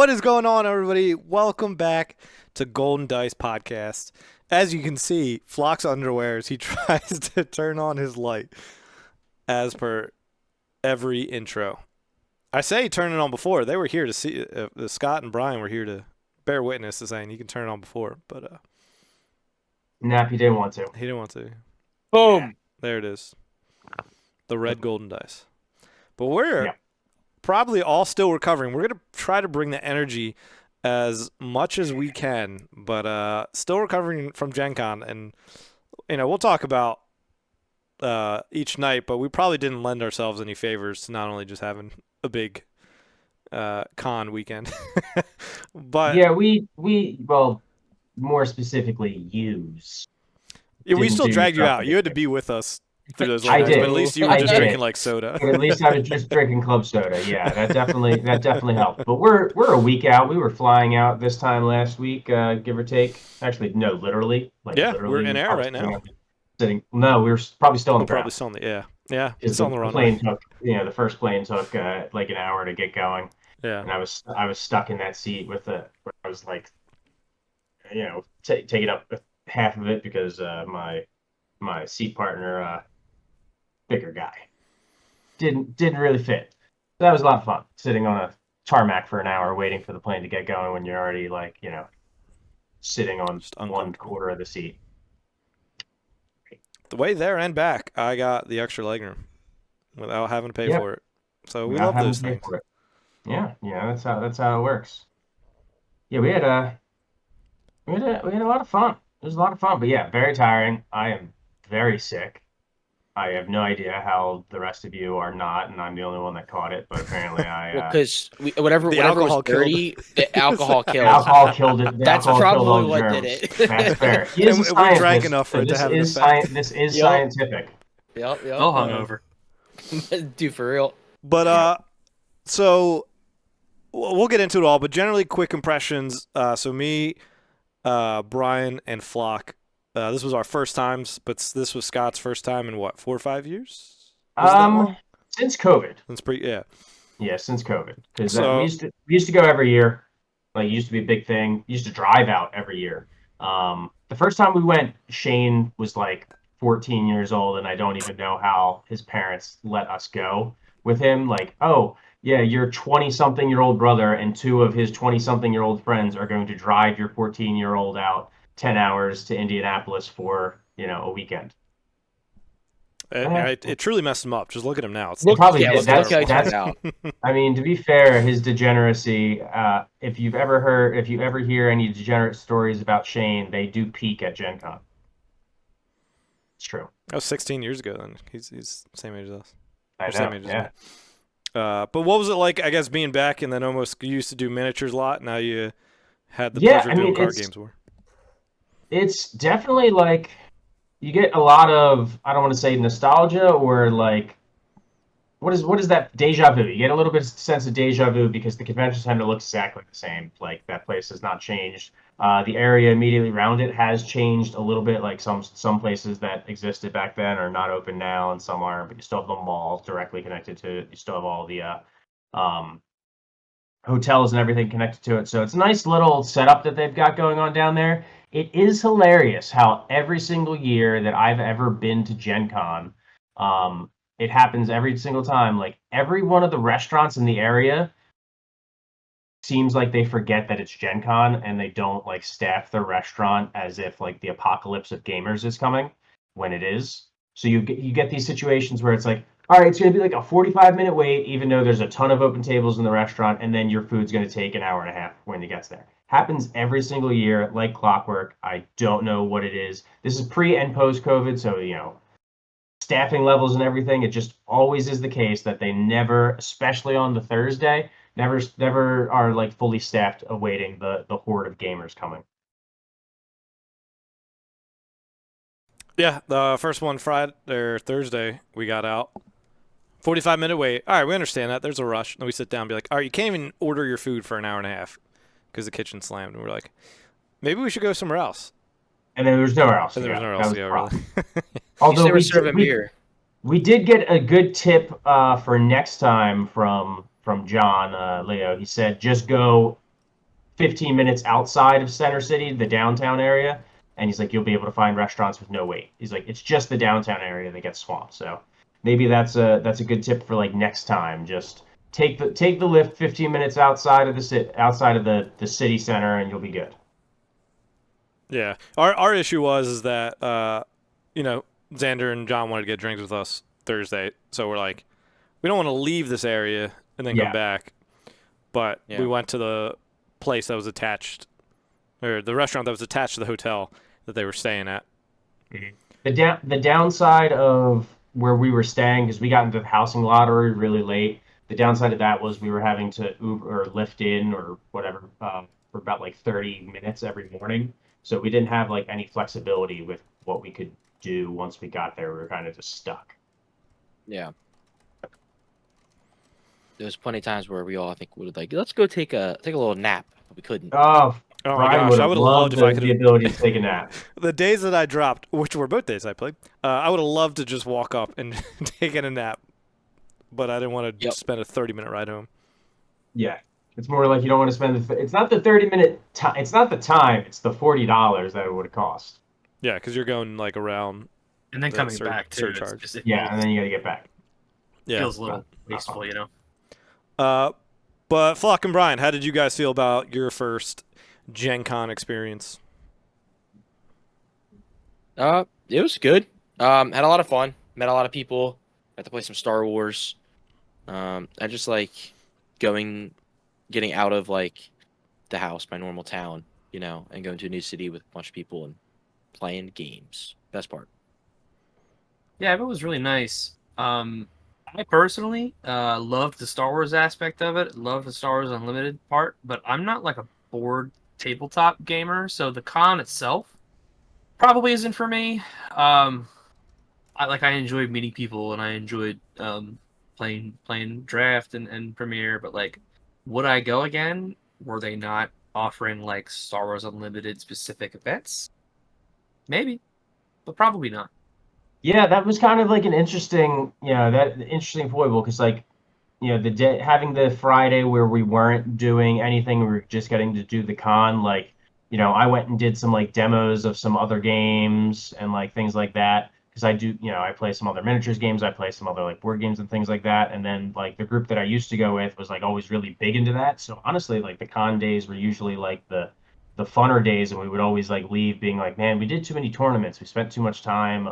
What is going on, everybody? Welcome back to Golden Dice Podcast. As you can see, Flock's underwears, he tries to turn on his light as per every intro. I say turn it on before. They were here to see, Scott and Brian were here to bear witness to saying you can turn it on before, but Nap, he didn't want to. he didn't want to. Boom. There it is. The red golden dice. But we're Yep. probably all still recovering. We're going to try to bring the energy as much as we can, but still recovering from GenCon. And, we'll talk about each night, but we probably didn't lend ourselves any favors to not only just having a big con weekend. But yeah, we well, more specifically, use. we didn't still do dragged you out. something. You had to be with us through those I late nights, did. but at least you were I just did. drinking like soda. But at least I was just drinking club soda. Yeah, that definitely helped. But we're a week out. We were flying out this time last week, give or take. Actually, no, literally. Yeah, literally, we're in air probably right now. No, we were probably still on the We're probably ground. still on the yeah, Because still on the the runway. plane took, the first plane took like an hour to get going, Yeah. and I was stuck in that seat with where I was like, taking up half of it because my seat partner, bigger guy, didn't really fit. So that was a lot of fun, sitting on a tarmac for an hour waiting for the plane to get going when you're already sitting on Just one uncomfortable. quarter of the seat. The way there and back, I got the extra legroom without having to pay Yep. for it. So we Without love having those to pay things. for it. Yeah, that's how it works. Yeah, we had a lot of fun. It was a lot of fun, but yeah, very tiring. I am very sick. I have no idea how the rest of you are not, and I'm the only one that caught it. But apparently, Well, because whatever The was alcohol killed. dirty, the alcohol the kills. alcohol killed it. The That's alcohol killed all probably the what germs. did it. That's fair. He is a And we drank scientist, enough for so it to this have an is effect. This is Yep. scientific. Yep. Still hungover. Dude, for real. But so we'll get into it all. But generally, quick impressions. So me, Brian, and Flock. This was our first times, but this was Scott's first time in what, 4 or 5 years? Was it that long? Since COVID. That's pretty. Yeah. Yeah, since COVID. Because So- we used to go every year. Like, it used to be a big thing. We used to drive out every year. The first time we went, Shane was like 14 years old, and I don't even know how his parents let us go with him. Like, oh, yeah, your 20-something-year-old brother and two of his 20-something-year-old friends are going to drive your 14-year-old out 10 hours to Indianapolis for, a weekend. It truly messed him up. Just look at him now. It's Look, probably yeah, did. look how he That's- turned out. I mean, to be fair, his degeneracy, if you ever hear any degenerate stories about Shane, they do peak at GenCon. It's true. that was 16 years ago. Then he's the same age as us. I Or same know, age as yeah. me. But what was it like? I guess being back and then almost you used to do miniatures a lot. Now you had the Yeah, pleasure I of doing mean, card it's- games more. It's definitely like, you get a lot of, I don't want to say nostalgia, or like, what is that, deja vu? You get a little bit of sense of deja vu because the convention center looks exactly the same. Like, that place has not changed. The area immediately around it has changed a little bit. Like, some places that existed back then are not open now, and some are, but you still have the mall directly connected to it. You still have all the hotels and everything connected to it. So it's a nice little setup that they've got going on down there. It is hilarious how every single year that I've ever been to Gen Con, it happens every single time. Like, every one of the restaurants in the area seems like they forget that it's Gen Con, and they don't like staff their restaurant as if like the apocalypse of gamers is coming, when it is. So you get these situations where it's like, all right, it's going to be like a 45-minute wait, even though there's a ton of open tables in the restaurant, and then your food's going to take an hour and a half when it gets there. Happens every single year, like clockwork. I don't know what it is. This is pre and post COVID, so staffing levels and everything. It just always is the case that they never, especially on the Thursday, never are like fully staffed, awaiting the horde of gamers coming. Yeah, the first one Friday or Thursday we got out. 45-minute wait. All right, we understand that. There's a rush. And we sit down and be like, all right, you can't even order your food for an hour and a half because the kitchen's slammed. And we're like, maybe we should go somewhere else. And then there's nowhere else. And to there was go. nowhere That else was to the go, problem. really. You Although never serve a beer. we did get a good tip for next time from John Leo. He said just go 15 minutes outside of Center City, the downtown area, and he's like, you'll be able to find restaurants with no wait. He's like, it's just the downtown area that gets swamped. So maybe that's a good tip for like next time. Just take the lift 15 minutes outside of the city center, and you'll be good. Yeah. Our issue was is that Xander and John wanted to get drinks with us Thursday, so we're like, we don't want to leave this area and then come Yeah. back, but Yeah. we went to the place that was attached, or the restaurant that was attached to the hotel that they were staying at. The downside of where we were staying, because we got into the housing lottery really late. The downside of that was we were having to Uber or Lyft in or whatever for about like 30 minutes every morning. So we didn't have like any flexibility with what we could do once we got there. We were kind of just stuck. Yeah. There's plenty of times where we all, I think, would like, let's go take a little nap, but we couldn't. Oh, Oh my Brian gosh, would I have would have loved loved if I the could. ability to take a nap. The days that I dropped, which were both days I played, I would have loved to just walk up and taken a nap, but I didn't want to Yep. spend a 30-minute ride home. Yeah. It's more like you don't want to spend it's not the 30-minute time. It's not the time. It's the $40 that it would have cost. Yeah, because you're going like around. And then The coming back too. It's surcharge. just, it Yeah, and then you got to get back. Yeah. feels a little wasteful, you know. But Flock and Brian, how did you guys feel about your first Gen Con experience? It was good. Had a lot of fun. Met a lot of people. Got to play some Star Wars. I just like getting out of like the house, my normal town, and going to a new city with a bunch of people and playing games. Best part. Yeah, it was really nice. I personally loved the Star Wars aspect of it. Loved the Star Wars Unlimited part, but I'm not like a board tabletop gamer, so the con itself probably isn't for me. I enjoyed meeting people and I enjoyed playing draft and premiere, but like, would I go again? Were they not offering like Star Wars Unlimited specific events? Maybe, but probably not. Yeah, that was kind of like an interesting foible because like, the day having the Friday where we weren't doing anything, we were just getting to do the con. Like, I went and did some like demos of some other games and like things like that because I play some other miniatures games, I play some other like board games and things like that. And then like the group that I used to go with was like always really big into that. So honestly, like the con days were usually like the funner days, and we would always like leave being like, man, we did too many tournaments, we spent too much time.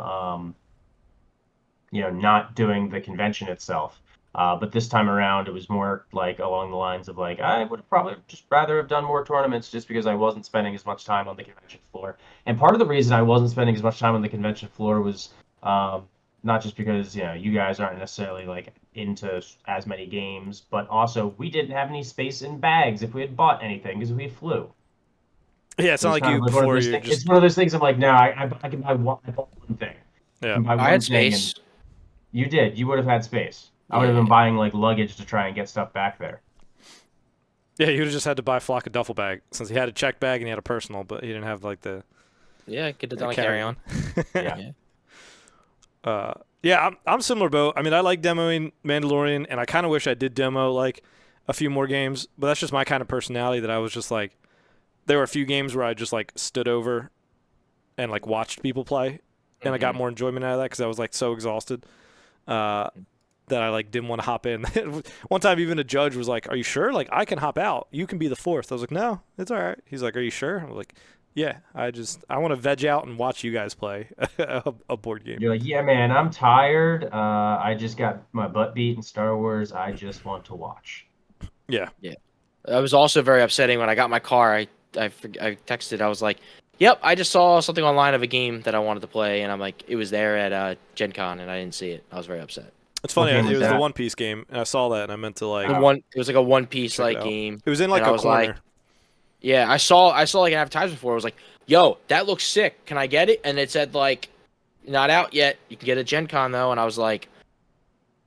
Not doing the convention itself. But this time around, it was more like along the lines of like, I would have probably just rather have done more tournaments just because I wasn't spending as much time on the convention floor. And part of the reason I wasn't spending as much time on the convention floor was not just because, you guys aren't necessarily like into as many games, but also we didn't have any space in bags if we had bought anything because we flew. Yeah, it's not like kind you of like one of before those you're things- just. It's one of those things. I'm like, no, I can buy one. I bought one thing. Yeah. can buy I one had thing and- space. You did. You would have had space. I would have been buying like luggage to try and get stuff back there. Yeah, you would have just had to buy Flock a duffel bag since he had a check bag and he had a personal, but he didn't have like the Yeah, get it done, carry on. Yeah. Yeah, I'm similar boat. I mean, I like demoing Mandalorian, and I kind of wish I did demo like a few more games, but that's just my kind of personality that I was just like, there were a few games where I just like stood over and like watched people play, and I got more enjoyment out of that because I was like so exhausted that I like didn't want to hop in. One time, even a judge was like, "Are you sure? Like, I can hop out. You can be the fourth." I was like, "No, it's all right." He's like, "Are you sure?" I was like, "Yeah, I want to veg out and watch you guys play a board game." You're like, yeah, man, I'm tired. I just got my butt beat in Star Wars. I just want to watch. Yeah. It was also very upsetting when I got my car. I texted. I was like, "Yep, I just saw something online of a game that I wanted to play," and I'm like, it was there at GenCon, and I didn't see it. I was very upset. It's funny. What game It was was the that? One Piece game, and I saw that, and I meant to like. It was like a One Piece check it like out. game. It was in like and I a was corner. like, yeah, I saw like an advertisement for it. I was like, "Yo, that looks sick. Can I get it?" And it said like, "Not out yet. You can get it at Gen Con though." And I was like,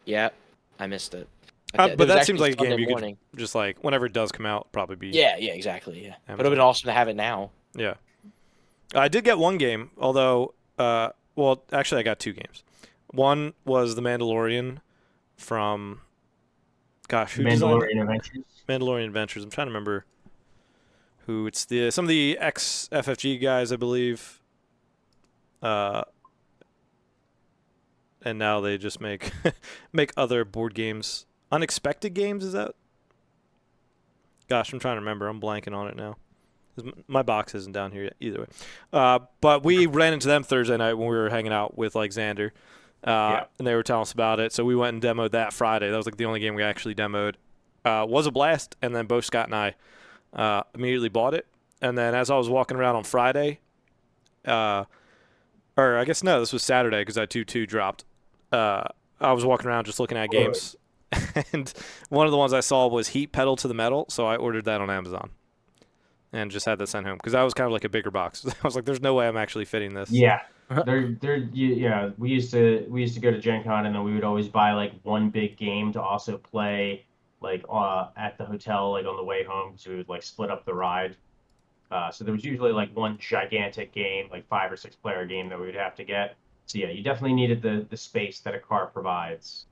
"Yeah, I missed it." But was that seems actually like a game Sunday you morning. could just like whenever it does come out, probably be. Yeah, exactly. Yeah, but it would have Amazon. been awesome to have it now. Yeah. I did get one game, although, well, actually, I got two games. One was The Mandalorian from, gosh, who designed Mandalorian Adventures. Mandalorian Adventures? I'm trying to remember who it's some of the ex FFG guys, I believe. And now they just make make other board games. Unexpected Games, is that? Gosh, I'm trying to remember. I'm blanking on it now. My box isn't down here yet, either way. But we ran into them Thursday night when we were hanging out with like Xander, and they were telling us about it. So we went and demoed that Friday. That was like the only game we actually demoed. Was a blast, and then both Scott and I immediately bought it. And then as I was walking around on Friday, or I guess no, this was Saturday because that 2-2 dropped. I was walking around just looking at games, and one of the ones I saw was Heat Pedal to the Metal, so I ordered that on Amazon. And just had that sent home because that was kind of like a bigger box. I was like, "There's no way I'm actually fitting this." Yeah, yeah. We used to go to Gen Con, and then we would always buy like one big game to also play like at the hotel, like on the way home, because we would like split up the ride. So there was usually like one gigantic game, like 5 or 6 player game that we would have to get. So yeah, you definitely needed the space that a car provides.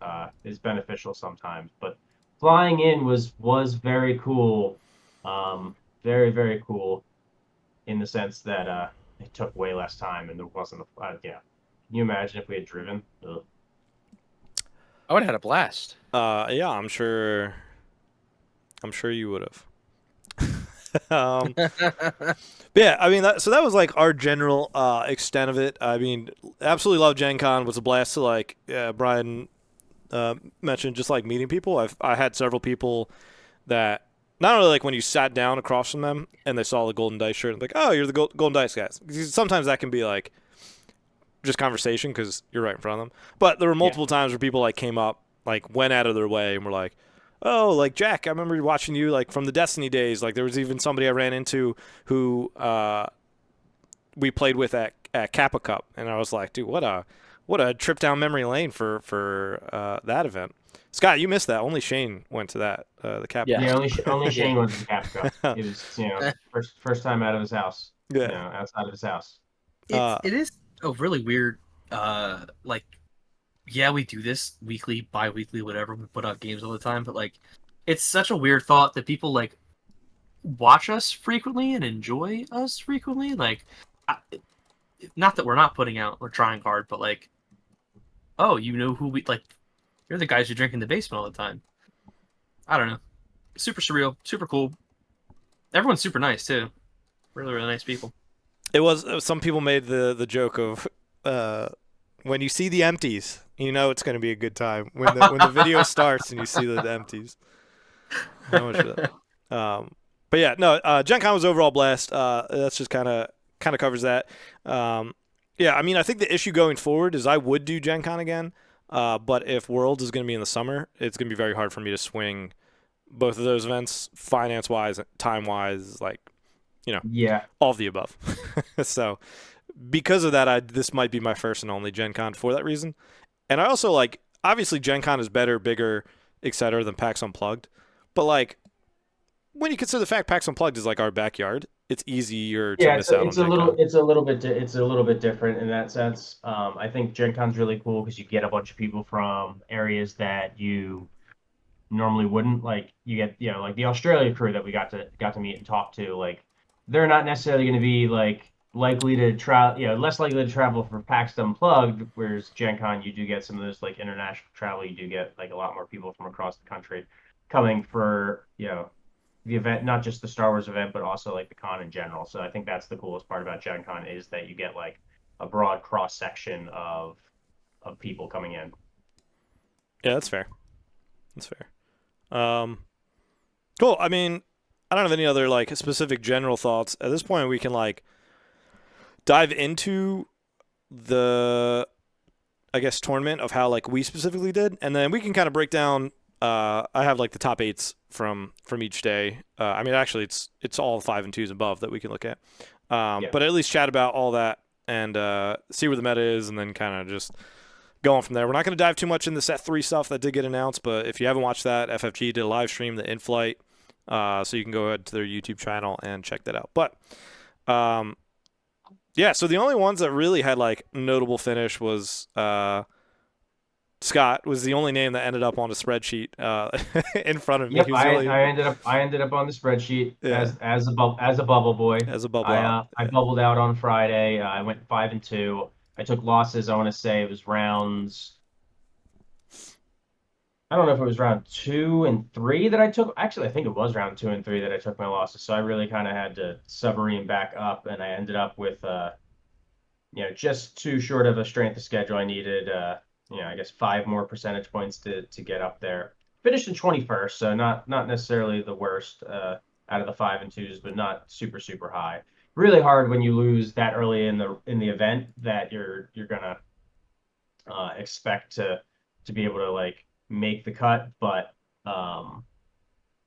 Is beneficial sometimes, but flying in was very cool. Very, very cool in the sense that it took way less time and there wasn't yeah. Can you imagine if we had driven? Ugh. I would have had a blast. Yeah, I'm sure you would have. But yeah, I mean, so that was like our general extent of it. I mean, absolutely love Gen Con. Was a blast to like Brian mentioned, just like meeting people. I had several people that not only like when you sat down across from them and they saw the Golden Dice shirt and like, oh, you're the Golden Dice guys. Sometimes that can be like just conversation because you're right in front of them. But there were multiple times where people like came up, like went out of their way and were like, oh, like Jack, I remember watching you like from the Destiny days. Like there was even somebody I ran into who we played with at Kappa Cup, and I was like, dude, what a trip down memory lane for that event. Scott, you missed that. Only Shane went to that the Kappa. Yeah, only Shane went to the Capcom. It was first time out of his house. Yeah, outside of his house. It is a really weird like. Yeah, we do this weekly, bi-weekly, whatever. We put out games all the time, but like, it's such a weird thought that people like watch us frequently and enjoy us frequently. Like, not that we're not putting out, we're trying hard, but like, oh, you know who we like? You're the guys who drink in the basement all the time. I don't know. Super surreal, super cool. Everyone's super nice too. Really, really nice people. It was. Some people made the joke of when you see the empties, you know it's going to be a good time. When the video starts and you see the empties. How much of that? But yeah, no. Gen Con was overall blast. That's just kind of covers that. Yeah, I mean, I think the issue going forward is I would do Gen Con again. But if Worlds is going to be in the summer, it's going to be very hard for me to swing both of those events, finance-wise, time-wise, like, all of the above. So because of that, this might be my first and only Gen Con for that reason. And I also, like, obviously Gen Con is better, bigger, etc. than PAX Unplugged. But, like, when you consider the fact PAX Unplugged is, like, our backyard, it's easier to miss out on Gen Con. It's a little bit different in that sense. I think Gen Con's really cool because you get a bunch of people from areas that you normally wouldn't. Like you get, like the Australia crew that we got to meet and talk to. Like they're not necessarily going to be like likely to travel, less likely to travel for PAX Unplugged. Whereas Gen Con, you do get some of those like international travel. You do get like a lot more people from across the country coming for the event, not just the Star Wars event, but also like the con in general. So I think that's the coolest part about Gen Con is that you get like a broad cross section of people coming in. Yeah, that's fair. That's fair. Cool. I mean, I don't have any other like specific general thoughts at this point. We can like dive into the, I guess, tournament of how like we specifically did, and then we can kind of break down. I have like the top 8s from each day. I mean, actually, it's all 5 and 2s above that we can look at. But at least chat about all that and see where the meta is, and then kind of just go on from there. We're not going to dive too much in the set 3 stuff that did get announced, but if you haven't watched that, FFG did a live stream, the in-flight, so you can go ahead to their YouTube channel and check that out. But yeah, so the only ones that really had like notable finish was Scott was the only name that ended up on a spreadsheet in front of me. Yep, He was the only, I ended up on the spreadsheet yeah, as a bubble boy. as a bubble out. I Yeah. bubbled out on Friday. I went 5-2. I took losses. I want to say it was rounds. I don't know if it was round 2 and 3 that I took. Actually, I think it was round 2 and 3 that I took my losses. So I really kind of had to submarine back up, and I ended up with just too short of a strength of schedule. I needed I guess 5 more percentage points to get up there. Finished in 21st, so not necessarily the worst out of the 5 and 2s, but not super high. Really hard when you lose that early in the event that you're gonna expect to be able to like make the cut, but um,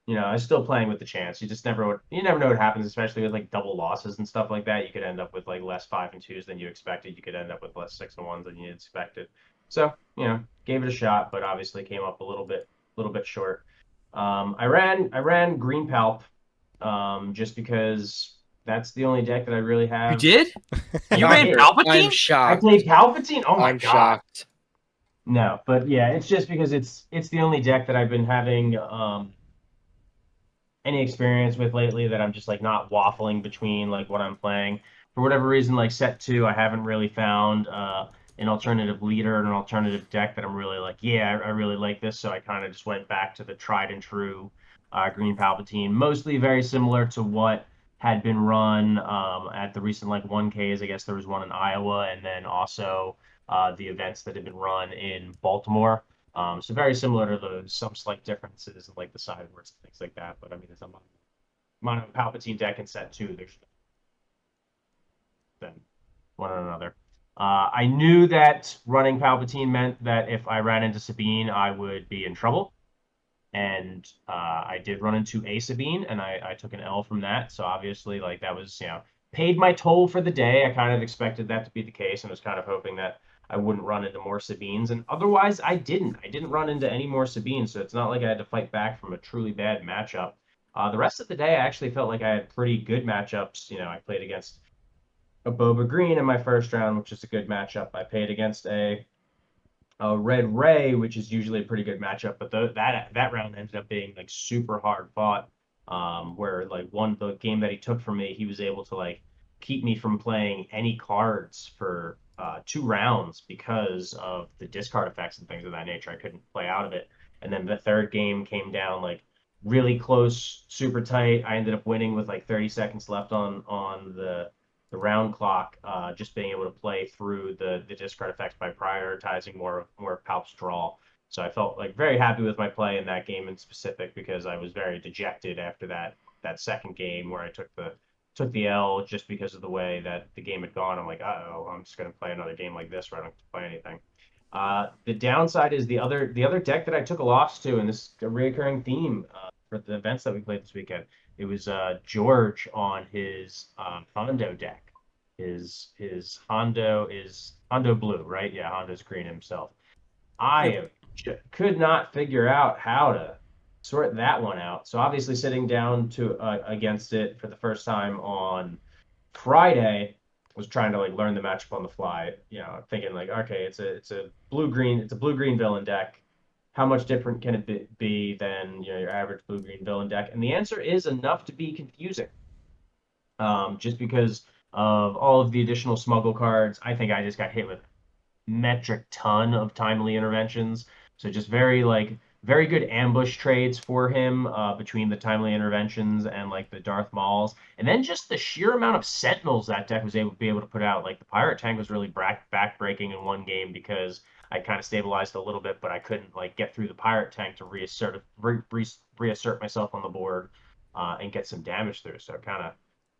I'm still playing with the chance. You never know what happens, especially with like double losses and stuff like that. You could end up with like less 5 and 2s than you expected. You could end up with less 6 and 1s than you expected. So, gave it a shot, but obviously came up a little bit short. I ran Green Palp, just because that's the only deck that I really You have. did? You I ran did. I'm Palpatine? I shocked. played Palpatine. Oh my I'm God. shocked. No, but yeah, it's just because it's the only deck that I've been having any experience with lately that I'm just like not waffling between like what I'm playing. For whatever reason, like set 2, I haven't really found an alternative leader and an alternative deck that I'm really like, yeah, I really like this. So I kind of just went back to the tried and true Green Palpatine, mostly very similar to what had been run at the recent like 1Ks. I guess there was one in Iowa, and then also the events that had been run in Baltimore. So very similar to some slight differences in like the sideboards and things like that. But I mean, it's a mono Palpatine deck in set 2. There's than one another. I knew that running Palpatine meant that if I ran into Sabine, I would be in trouble. And I did run into a Sabine, and I took an L from that. So obviously, like that was, paid my toll for the day. I kind of expected that to be the case, and was kind of hoping that I wouldn't run into more Sabines. And otherwise, I didn't. I didn't run into any more Sabines, so it's not like I had to fight back from a truly bad matchup. The rest of the day, I actually felt like I had pretty good matchups. I played against a Boba Green in my first round, which is a good matchup. I played against a Red Ray, which is usually a pretty good matchup, but that round ended up being like super hard fought. Where like the game that he took from me, he was able to like keep me from playing any cards for 2 rounds because of the discard effects and things of that nature. I couldn't play out of it, and then the third game came down like really close, super tight. I ended up winning with like 30 seconds left on the round clock, just being able to play through the discard effects by prioritizing more of Palp's draw. So I felt like very happy with my play in that game in specific because I was very dejected after that second game where I took the L just because of the way that the game had gone. I'm like, oh, I'm just gonna play another game like this where I don't have to play anything. The downside is the other deck that I took a loss to, and this is a recurring theme for the events that we played this weekend. It was George on his Hondo deck. His Hondo is Hondo blue, right? Yeah, Hondo's green himself. I could not figure out how to sort that one out. So obviously sitting down to against it for the first time on Friday was trying to like learn the matchup on the fly. Thinking like, okay, it's a blue green villain deck. How much different can it be than your average blue green villain deck? And the answer is enough to be confusing. Just because of all of the additional smuggle cards, I think I just got hit with metric ton of timely interventions. So just very good ambush trades for him between the timely interventions and like the Darth Mauls, and then just the sheer amount of Sentinels that deck was able to put out. Like the Pirate Tank was really back breaking in one game because I kind of stabilized a little bit, but I couldn't like get through the Pirate Tank to reassert myself on the board and get some damage through. So it kind of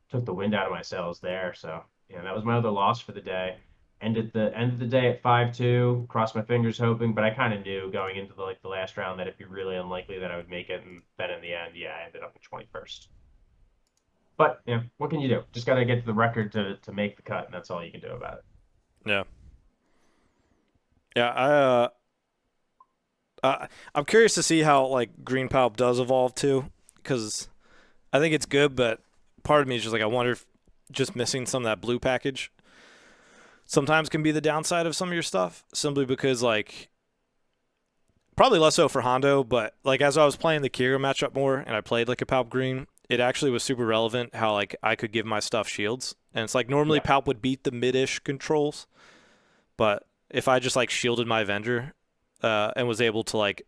took the wind out of my sails there. So that was my other loss for the day. Ended the day at 5-2. Crossed my fingers, hoping, but I kind of knew going into the last round that it'd be really unlikely that I would make it. And then in the end, yeah, I ended up in 21st. But what can you do? Just got to get to the record to make the cut, and that's all you can do about it. Yeah. Yeah, I'm curious to see how like Green Palp does evolve too, because I think it's good, but part of me is just like I wonder if just missing some of that blue package sometimes can be the downside of some of your stuff, simply because like Probably less so for Hondo, but like as I was playing the Kira matchup more and I played like a Palp Green, it actually was super relevant how like I could give my stuff shields. And it's like normally Yeah. Palp would beat the mid-ish controls, but if I just like shielded my Avenger and was able to like,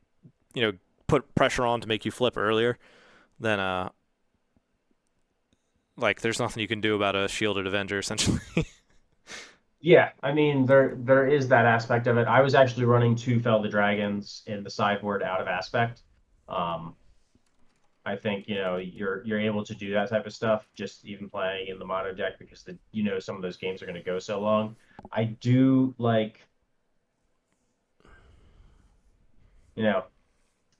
you know, put pressure on to make you flip earlier, then like there's nothing you can do about a shielded Avenger essentially. Yeah, I mean there is that aspect of it. I was actually running two Fell the Dragons in the sideboard out of aspect. Um, I think you're able to do that type of stuff just even playing in the mono deck because some of those games are going to go so long. I do like you know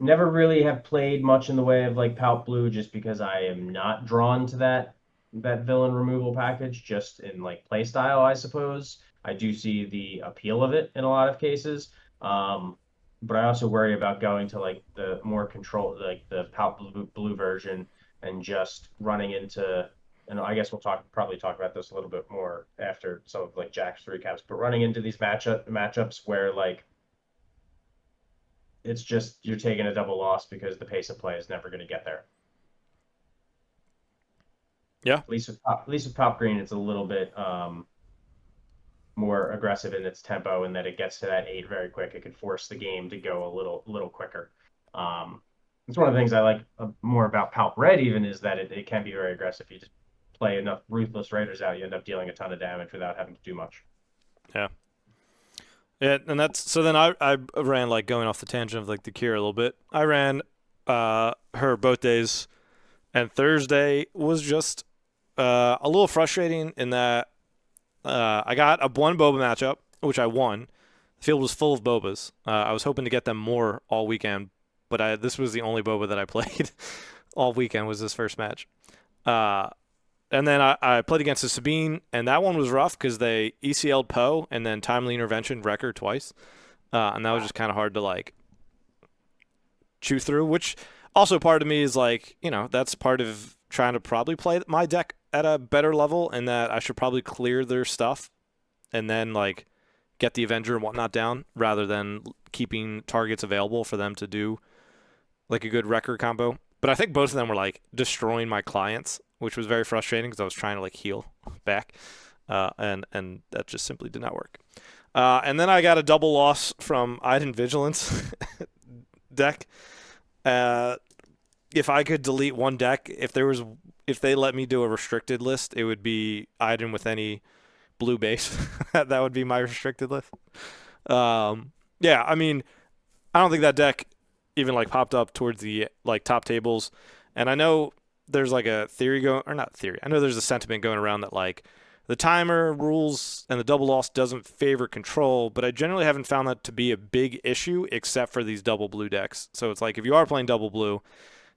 never really have played much in the way of like Palp Blue just because I am not drawn to that villain removal package just in like play style, I suppose. I do see the appeal of it in a lot of cases. Um, but I also worry about going to like the more control like the Palp Blue version and just running into and I guess we'll probably talk about this a little bit more after some of like Jack's recaps, but running into these matchups where like it's just you're taking a double loss because the pace of play is never going to get there. Yeah. At least with Pop Green, it's a little bit more aggressive in its tempo, and that it gets to that 8 very quick. It could force the game to go a little quicker. It's one of the things I like more about Palp Red even is that it can be very aggressive. You just play enough ruthless raiders out, you end up dealing a ton of damage without having to do much. Yeah. Yeah, and that's so then I ran like going off the tangent of like the Kira a little bit. I ran her both days, and Thursday was just a little frustrating in that I got a one boba matchup which I won. The field was full of bobas. I was hoping to get them more all weekend, but this was the only boba that I played all weekend was this first match. Uh, and then I played against a Sabine, and that one was rough because they ECL'd Poe and then timely intervention Wrecker twice. And that was just kind of hard to like chew through, which also part of me is like, that's part of trying to probably play my deck at a better level and that I should probably clear their stuff and then like get the Avenger and whatnot down rather than keeping targets available for them to do like a good Wrecker combo. But I think both of them were like destroying my clients, which was very frustrating because I was trying to like heal back, and that just simply did not work. And then I got a double loss from Iden Vigilance deck. If I could delete one deck, if they let me do a restricted list, it would be Iden with any blue base. That would be my restricted list. Yeah, I mean, I don't think that deck even like popped up towards the like top tables, and I know there's like a theory going or not theory. I know there's a sentiment going around that like the timer rules and the double loss doesn't favor control, but I generally haven't found that to be a big issue except for these double blue decks. So it's like if you are playing double blue,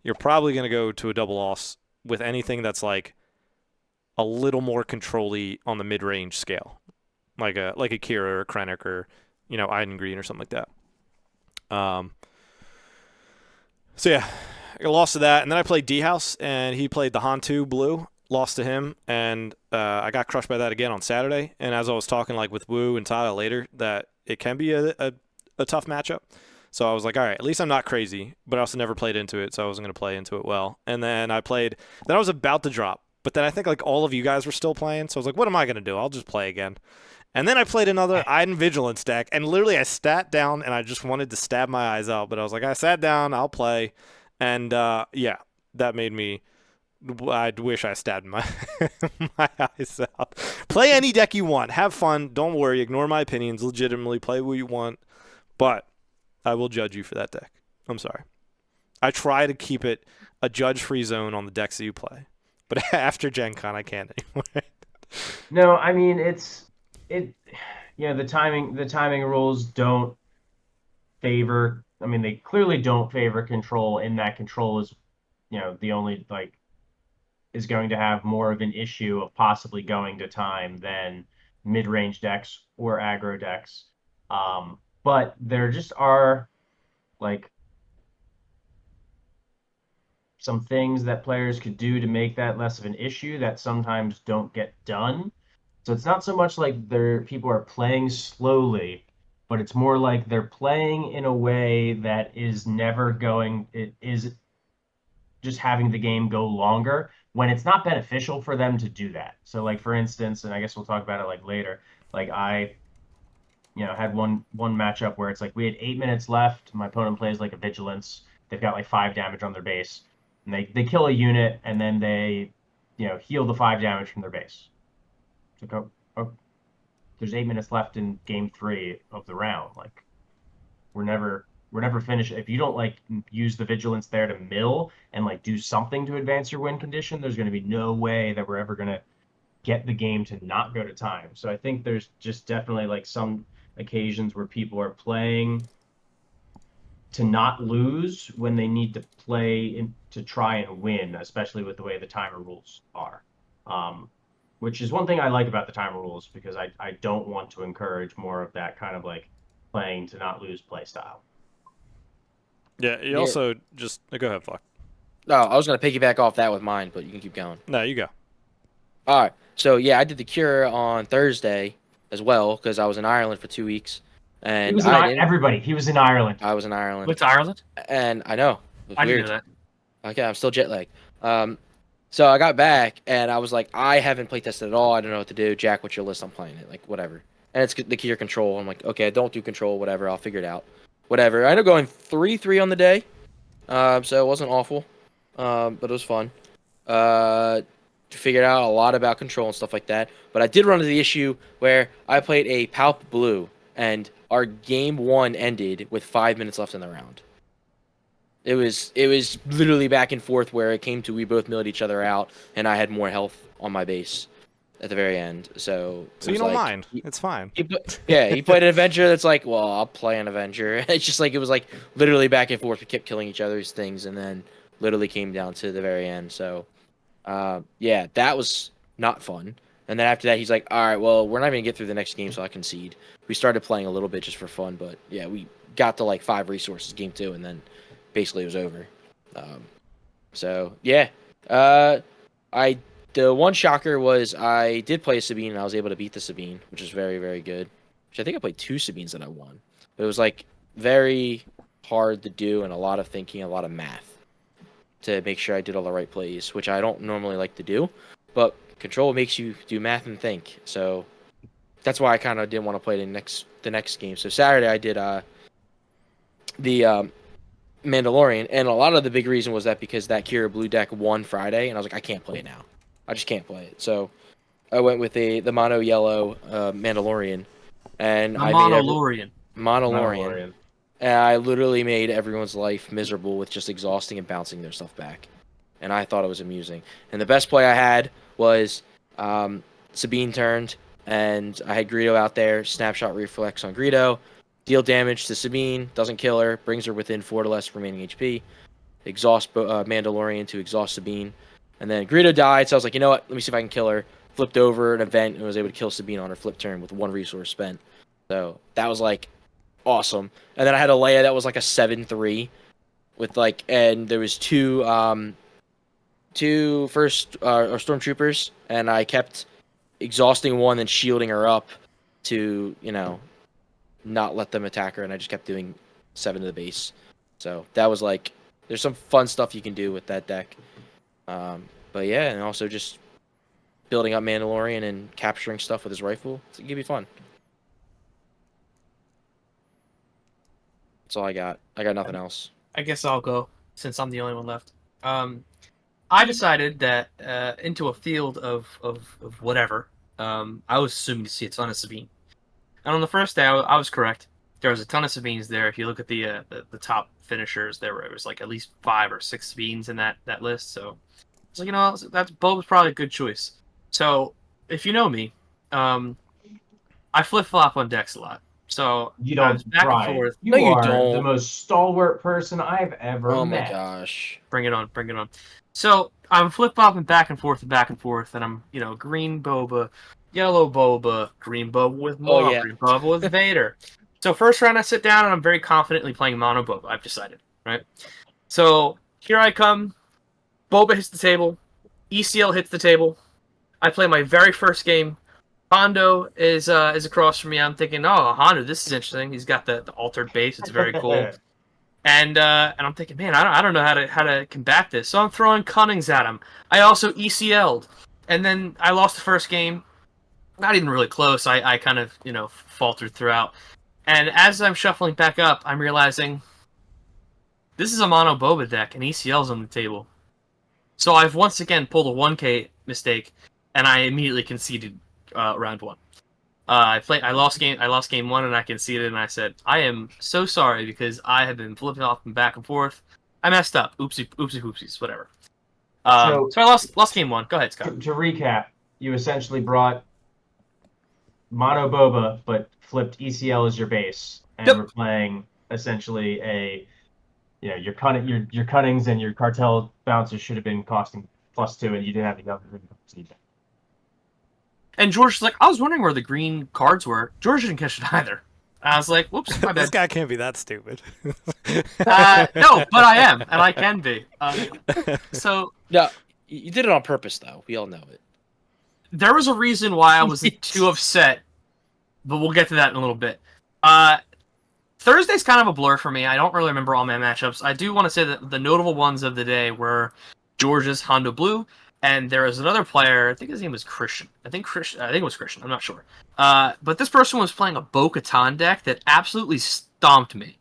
you're probably going to go to a double loss with anything that's like a little more control-y on the mid-range scale, like a Kira or a Krennic or Iden Green or something like that. So yeah, I lost to that, and then I played D House, and he played the Hantu Blue. Lost to him, and I got crushed by that again on Saturday. And as I was talking like with Wu and Tada later, that it can be a tough matchup. So I was like, all right, at least I'm not crazy, but I also never played into it, so I wasn't going to play into it well. And then I was about to drop, but then I think like all of you guys were still playing, so I was like, what am I going to do? I'll just play again. And then I played another Iden Vigilance deck, and literally I sat down and I just wanted to stab my eyes out, but I was like, I sat down, I'll play. And yeah, that made me, I'd wish I stabbed my my eyes out. Play any deck you want. Have fun. Don't worry. Ignore my opinions. Legitimately play what you want. But I will judge you for that deck. I'm sorry. I try to keep it a judge-free zone on the decks that you play. But after Gen Con, I can't anymore. No, I mean the timing rules don't favor. I mean, they clearly don't favor control. In that control is, the only like is going to have more of an issue of possibly going to time than mid-range decks or aggro decks. But there just are like some things that players could do to make that less of an issue that sometimes don't get done. So it's not so much like people are playing slowly, but it's more like they're playing in a way that is never going. It is just having the game go longer when it's not beneficial for them to do that. So like for instance, and I guess we'll talk about it like later, like I had one matchup where it's like we had 8 minutes left. My opponent plays like a vigilance. They've got like 5 damage on their base. And they kill a unit and then they, heal the 5 damage from their base. So there's 8 minutes left in game 3 of the round. Like we're never finished. If you don't like use the vigilance there to mill and like do something to advance your win condition, there's going to be no way that we're ever going to get the game to not go to time. So I think there's just definitely like some occasions where people are playing to not lose when they need to play to try and win, especially with the way the timer rules are. Which is one thing I like about the timer rules, because I don't want to encourage more of that kind of like playing to not lose play style. Yeah, you also just go ahead, Flock. No, I was gonna piggyback off that with mine, but you can keep going. No, you go. All right. So yeah, I did the cure on Thursday as well because I was in Ireland for 2 weeks, and He was in Ireland. I was in Ireland. What's Ireland? And I know. It was I weird. didn't know that. Okay, I'm still jet lagged. So I got back and I was like, I haven't play tested at all. I don't know what to do. Jack, what's your list? I'm playing it. Like whatever. And it's the cure control. I'm like, okay, don't do control. Whatever. I'll figure it out. Whatever. I ended up going 3-3 on the day. So it wasn't awful. But it was fun. Figured out a lot about control and stuff like that. But I did run into the issue where I played a Palp Blue, and our game 1 ended with 5 minutes left in the round. It was literally back and forth where it came to we both milled each other out, and I had more health on my base at the very end. So you don't mind. It's fine. He played an Avenger that's like, well, I'll play an Avenger. It's just like, it was like literally back and forth. We kept killing each other's things, and then literally came down to the very end. So, yeah, that was not fun. And then after that, he's like, all right, well, we're not even going to get through the next game, so I concede. We started playing a little bit just for fun, but yeah, we got to like 5 resources game 2, and then basically it was over. So, yeah. The one shocker was I did play a Sabine, and I was able to beat the Sabine, which is very, very good. Which I think I played 2 Sabines that I won. But it was like very hard to do, and a lot of thinking, a lot of math to make sure I did all the right plays, which I don't normally like to do. But control makes you do math and think, so that's why I kind of didn't want to play the next game. So Saturday I did the Mandalorian, and a lot of the big reason was that because that Kira Blue deck won Friday, and I was like, I can't play it now. I just can't play it. So I went with the mono yellow Mandalorian, and I made Monolorian. And I literally made everyone's life miserable with just exhausting and bouncing their stuff back. And I thought it was amusing. And the best play I had was Sabine turned, and I had Greedo out there, snapshot reflex on Greedo, deal damage to Sabine, doesn't kill her, brings her within 4 to less remaining HP, exhaust Mandalorian to exhaust Sabine. And then Greedo died, so I was like, you know what, let me see if I can kill her. Flipped over an event and was able to kill Sabine on her flip turn with 1 resource spent. So that was like awesome. And then I had a Leia that was like a 7-3 with like, and there was two first stormtroopers, and I kept exhausting one and shielding her up to, not let them attack her, and I just kept doing 7 to the base. So that was like, there's some fun stuff you can do with that deck. But yeah, and also just building up Mandalorian and capturing stuff with his rifle. It can be fun. That's all I got. I got nothing else. I guess I'll go since I'm the only one left. I decided that into a field of whatever, I was assuming to see a ton of Sabine. And on the first day, I was correct. There was a ton of Sabines there. If you look at the top finishers, there was like at least 5 or 6 Sabines in that list. So it's like, Bob was probably a good choice. So if you know me, I flip flop on decks a lot. So you don't back try. and forth. You are the most stalwart person I've ever met. Oh my gosh! Bring it on! So I'm flip flopping back and forth, and I'm green boba, yellow boba, green boba with Maul, green boba with Vader. So first round I sit down and I'm very confidently playing mono boba. I've decided, right? So here I come. Boba hits the table. ECL hits the table. I play my very first game. Hondo is across from me. I'm thinking, oh, Hondo, this is interesting. He's got the altered base. It's very cool. And I'm thinking, man, I don't know how to combat this. So I'm throwing Cunnings at him. I also ECL'd, and then I lost the first game. Not even really close. I kind of faltered throughout. And as I'm shuffling back up, I'm realizing this is a mono Boba deck, and ECL's on the table. So I've once again pulled a 1K mistake, and I immediately conceded round one. I lost game one, and I conceded, and I said, I am so sorry because I have been flipping off and back and forth. I messed up. Oopsies, whatever. So I lost game one. Go ahead, Scott. To recap, you essentially brought mono Boba, but flipped ECL as your base, and we're playing essentially your Cunnings and your cartel bouncers should have been costing +2, and you didn't have the other. And George was like, I was wondering where the green cards were. George didn't catch it either. I was like, whoops, my bad. This guy can't be that stupid. No, but I am, and I can be. So Yeah, you did it on purpose, though. We all know it. There was a reason why I was too upset, but we'll get to that in a little bit. Thursday's kind of a blur for me. I don't really remember all my matchups. I do want to say that the notable ones of the day were George's Hondo Blue, and there was another player. I think his name was Christian. I think it was Christian. I'm not sure. But this person was playing a Bo-Katan deck that absolutely stomped me.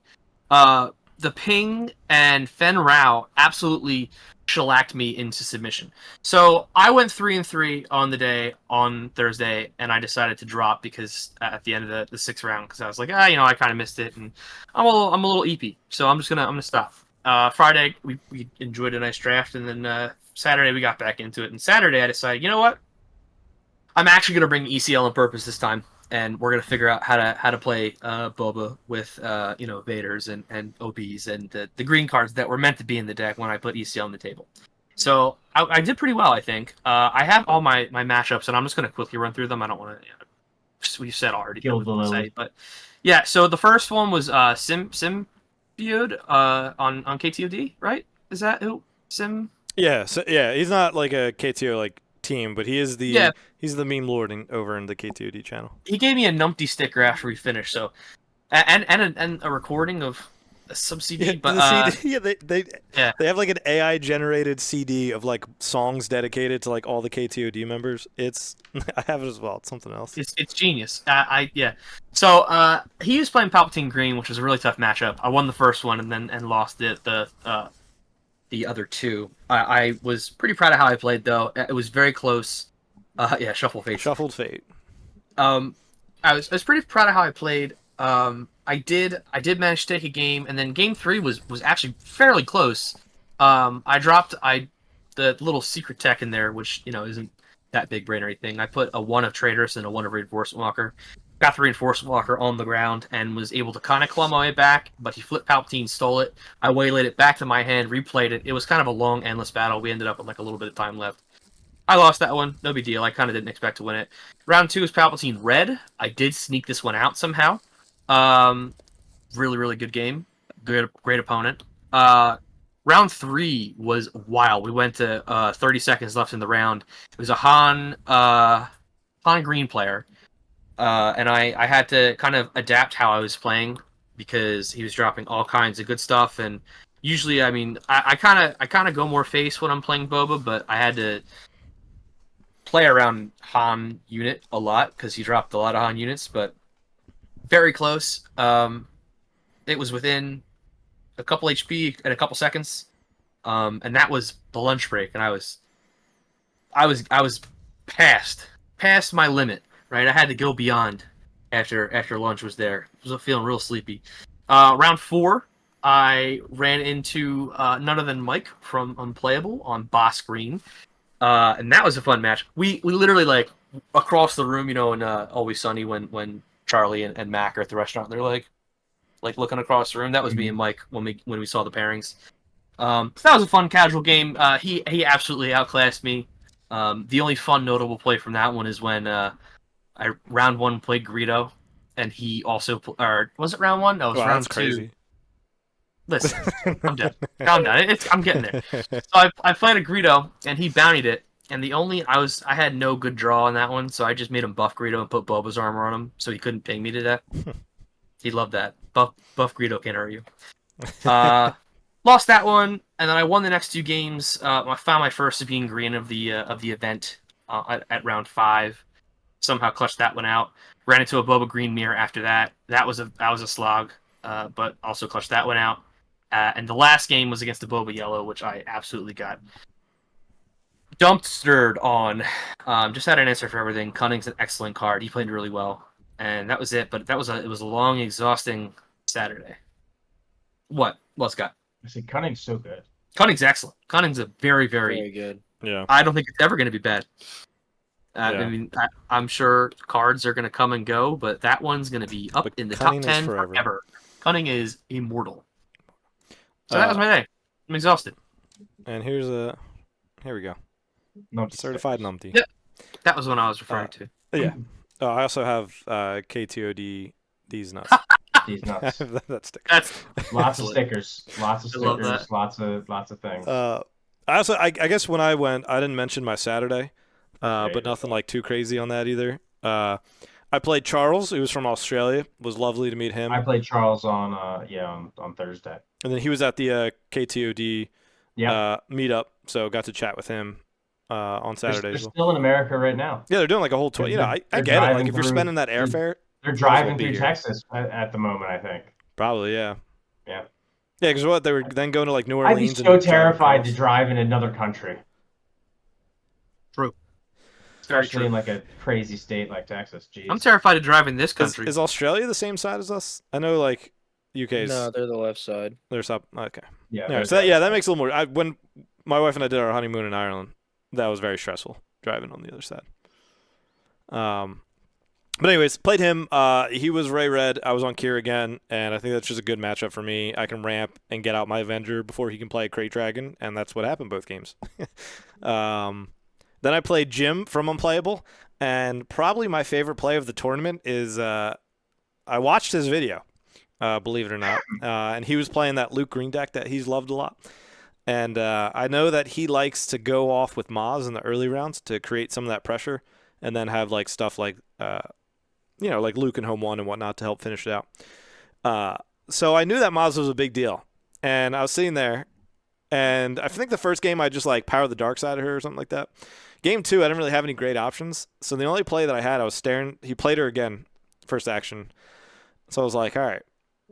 The Ping and Fen Rao absolutely shellacked me into submission. So I went 3-3 on the day on Thursday, and I decided to drop because at the end of the sixth round, because I was like, I kind of missed it, and I'm a little EP, so I'm gonna stop. Friday we enjoyed a nice draft, and then Saturday we got back into it. And Saturday I decided, you know what? I'm actually gonna bring ECL on purpose this time, and we're gonna figure out how to play Boba with Vaders and OBs and the green cards that were meant to be in the deck when I put ECL on the table. So I did pretty well, I think. I have all my matchups, and I'm just gonna quickly run through them. I don't want to. We've said already. But yeah. So the first one was Symbiode on KTOD, right? Is that who Sim? Yeah. So yeah, he's not like a KTO like team, but he is he's the meme lord over in the KTOD channel. He gave me a numpty sticker after we finished, so and a recording of some CD. Yeah, but CD, they have like an AI generated CD of like songs dedicated to like all the KTOD members. It's I have it as well. It's something else. It's genius. Yeah. So he was playing Palpatine Green, which was a really tough matchup. I won the first one and lost the other two. I was pretty proud of how I played, though. It was very close. Yeah, Shuffled Fate. I was pretty proud of how I played. I did manage to take a game, and then game 3 was actually fairly close. I dropped the little secret tech in there, which isn't that big brain or anything. I put a 1 of Traitorous and a 1 of Reinforcement Walker. Got the Reinforcement Walker on the ground and was able to kind of claw my way back, but he flipped Palpatine, stole it. I waylaid it back to my hand, replayed it. It was kind of a long, endless battle. We ended up with like a little bit of time left. I lost that one. No big deal. I kind of didn't expect to win it. Round 2 is Palpatine Red. I did sneak this one out somehow. Really, really good game. Great opponent. Round 3 was wild. We went to 30 seconds left in the round. It was a Han Green player. And I had to kind of adapt how I was playing because he was dropping all kinds of good stuff. And usually, I mean, I kind of go more face when I'm playing Boba, but I had to play around Han unit a lot because he dropped a lot of Han units. But very close. It was within a couple HP and a couple seconds, and that was the lunch break, and I was past my limit. Right, I had to go beyond after lunch was there. I was feeling real sleepy. Round 4, I ran into none other than Mike from Unplayable on Boss Green, and that was a fun match. We literally like across the room, in Always Sunny when Charlie and Mac are at the restaurant. They're like looking across the room. That was me and Mike when we saw the pairings. So that was a fun casual game. He absolutely outclassed me. The only fun notable play from that one is when I round 1 played Greedo, and he also or was it round 1? No, it was round 2. Crazy. Listen, I'm dead. Calm down. I'm getting there. So I played a Greedo, and he bountied it, And I had no good draw on that one, so I just made him buff Greedo and put Boba's armor on him, so he couldn't ping me to death. He loved that. Buff Greedo can't hurt you. Lost that one, and then I won the next 2 games. I found my first being green of the event at round 5. Somehow clutched that one out. Ran into a Boba Green mirror after that. That was a slog, but also clutched that one out. And the last game was against the Boba Yellow, which I absolutely got dumpstered on. Just had an answer for everything. Cunning's an excellent card. He played really well, and that was it. But it was a long, exhausting Saturday. What, Scott? I said Cunning's so good. Cunning's excellent. Cunning's a very, Very good. Yeah. I don't think it's ever going to be bad. Yeah. I mean, I'm sure cards are going to come and go, but that one's going to be up But in the Cunning top is 10 forever. forever. Cunning is immortal. So that was my day. I'm exhausted. And here we go. Numpty Certified stickers. numpty. Yeah. That was what I was referring to. Yeah. I also have KTOD these nuts. These nuts. That sticker. That's Lots of stickers. Lots of I love stickers. that. Lots of things. I guess when I went, I didn't mention my Saturday, There you but go. nothing like too crazy on that either. I played Charles, who was from Australia. It was lovely to meet him. I played Charles on Thursday. And then he was at the KTOD Yeah. meetup, so got to chat with him on Saturday They're as well. still in America right now. Yeah, they're doing like a whole tour. They're- You know, I they're get it. Like driving if you're through- spending that airfare, They're well driving be through here. Texas at the moment, I think. probably yeah. Yeah. Yeah, because what they were then going to like New I'd be Orleans. so and driving terrified to across. drive in another country, true. It's very especially true. in like a crazy state like Texas. Jeez. I'm terrified of driving this Is, country. is Australia the same side as us? I know like UK's No, they're the left side. there's up. Okay. Yeah. Yeah, so that makes a little more. When my wife and I did our honeymoon in Ireland, that was very stressful driving on the other side. But anyways, played him. He was Ray Red. I was on Kier again, and I think that's just a good matchup for me. I can ramp and get out my Avenger before he can play Crate Dragon, and that's what happened both games. Then I played Jim from Unplayable, and probably my favorite play of the tournament is I watched his video, believe it or not, and he was playing that Luke Green deck that he's loved a lot. And I know that he likes to go off with Maz in the early rounds to create some of that pressure, and then have like stuff like like Luke and Home 1 and whatnot to help finish it out. So I knew that Maz was a big deal. And I was sitting there, and I think the first game I just like powered the dark side of her or something like that. Game 2, I didn't really have any great options. So the only play that I had, I was staring. He played her again, first action. So I was like, all right.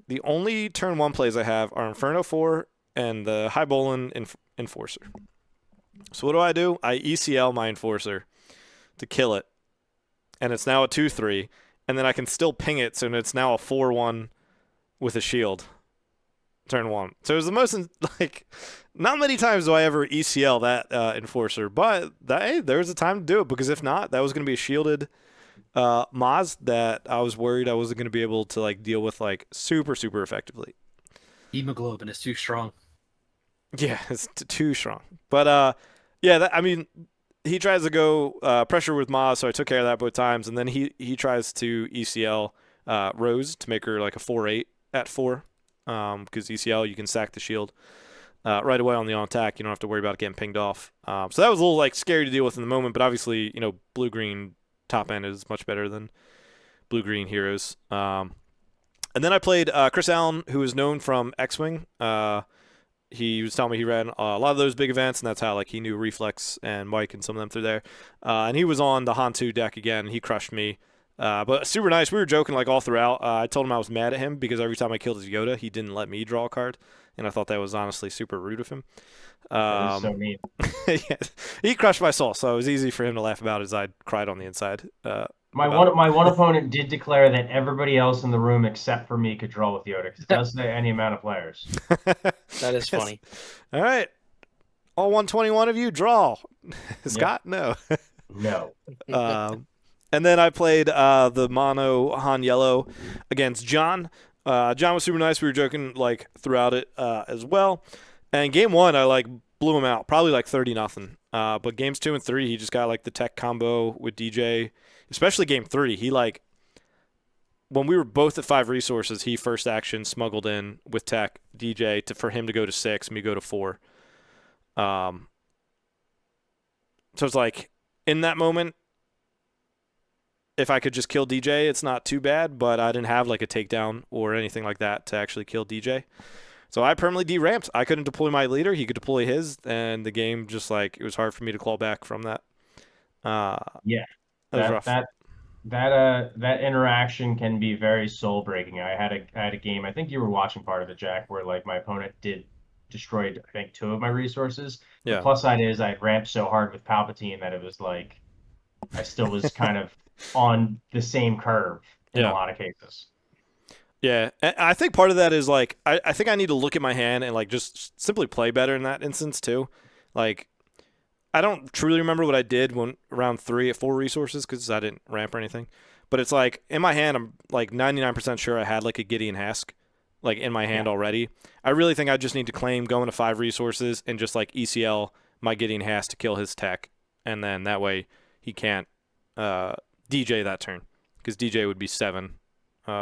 The only turn 1 plays I have are Inferno 4 and the High Bolin Enforcer. So what do? I ECL my Enforcer to kill it. And it's now a 2-3. And then I can still ping it, so it's now a 4-1 with a shield. Turn 1. So it was the most, like, not many times do I ever ECL that Enforcer. But hey, there was a time to do it, because if not, that was going to be a shielded Maz that I was worried I wasn't going to be able to, like, deal with, like, super, super effectively. Hemoglobin is too strong. Yeah, it's too strong. But, yeah, he tries to go pressure with Maz, so I took care of that both times. And then he tries to ECL Rose to make her like a 4-8 at 4. Because ECL, you can sack the shield right away on the on-attack. You don't have to worry about it getting pinged off. So that was a little like scary to deal with in the moment. But obviously, blue-green top end is much better than blue-green heroes. And then I played Chris Allen, who is known from X-Wing. He was telling me he ran a lot of those big events, and that's how like he knew Reflex and Mike and some of them through there. And he was on the Hantu deck again. He crushed me. But super nice. We were joking like all throughout. I told him I was mad at him because every time I killed his Yoda, he didn't let me draw a card, and I thought that was honestly super rude of him. That is so mean. Yeah, he crushed my soul, so it was easy for him to laugh about as I cried on the inside. My one opponent did declare that everybody else in the room except for me could draw with Yoda, because it does say any amount of players. That is funny. All right. All 121 of you, draw. Scott, no. No. And then I played the mono Han Yellow against John. John was super nice. We were joking like throughout it as well. And game 1, I like blew him out, probably like 30-0. But games 2 and 3, he just got like the tech combo with DJ. Especially game 3, he like when we were both at 5 resources, he first action smuggled in with tech DJ for him to go to 6, me go to 4. So So it's like in that moment, if I could just kill DJ, it's not too bad, but I didn't have like a takedown or anything like that to actually kill DJ. So I permanently deramped. I couldn't deploy my leader. He could deploy his, and the game just like it was hard for me to claw back from that. Yeah, That was rough. that interaction can be very soul breaking. I had a game. I think you were watching part of it, Jack, where like my opponent destroyed I think 2 of my resources. The Yeah. plus side is I ramped so hard with Palpatine that it was like I still was kind of on the same curve in a lot of cases. Yeah, and I think part of that is like I think I need to look at my hand and like just simply play better in that instance too. Like I don't truly remember what I did when round 3 at 4 resources because I didn't ramp or anything. But it's like in my hand, I'm like 99% sure I had like a Gideon Hask like in my hand already. I really think I just need to claim going to 5 resources and just like ECL my Gideon Hask to kill his tech, and then that way he can't DJ that turn because DJ would be 7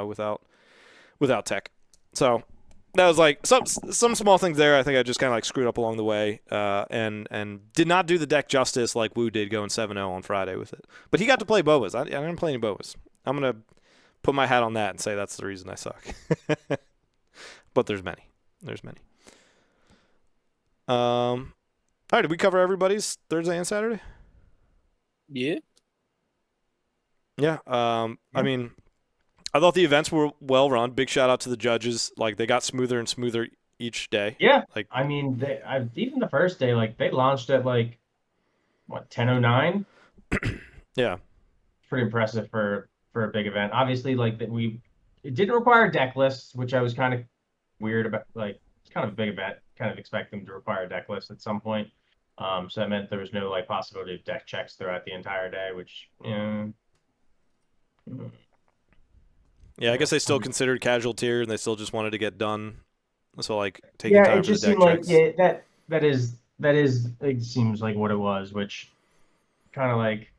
without tech. So that was like some small things there. I think I just kind of like screwed up along the way, and did not do the deck justice like Wu did going 7-0 on Friday with it. But he got to play Boas. I didn't play any Boas. I'm gonna put my hat on that and say that's the reason I suck. But there's many. There's many. All right, did we cover everybody's Thursday and Saturday? Yeah. Yeah. I mean, I thought the events were well run. Big shout out to the judges. Like they got smoother and smoother each day. Yeah, Like I mean, even the first day, like they launched at like what 10:09. yeah. Pretty impressive for a big event. Obviously, like it didn't require deck lists, which I was kind of weird about. Like it's kind of a big event. Kind of expect them to require a deck list at some point. So that meant there was no like possibility of deck checks throughout the entire day, which Yeah, I guess they still considered casual tier, and they still just wanted to get done. So like taking time it for the just deck seemed like checks. that is it seems like what it was, which kind of like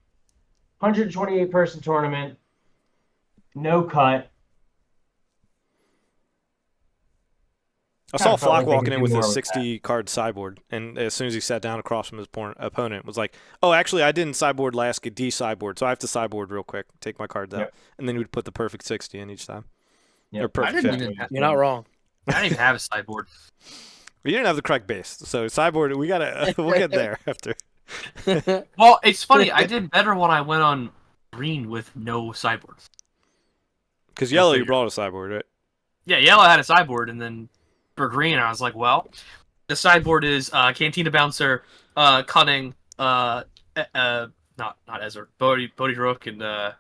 128 person tournament, no cut. I saw Kinda felt Flock like they walking could in do with a more with 60 card sideboard, and as soon as he sat down across from his opponent, was like, "Oh, actually, I didn't sideboard last sideboard, so I have to sideboard real quick, take my cards out, Yep. and then he would put the perfect 60 in each time, Yep. or perfect I didn't 50. even You're not wrong. I didn't even have a sideboard. But you didn't have the correct base, so sideboard. We gotta we'll get there after. Well, it's funny. I did better when I went on green with no sideboards. Because yellow, you figure. brought a sideboard, right? Yeah, yellow had a sideboard, and then for green, I was like, well, the sideboard is Cantina Bouncer, Cunning, not Ezra, Bodhi Rook, and I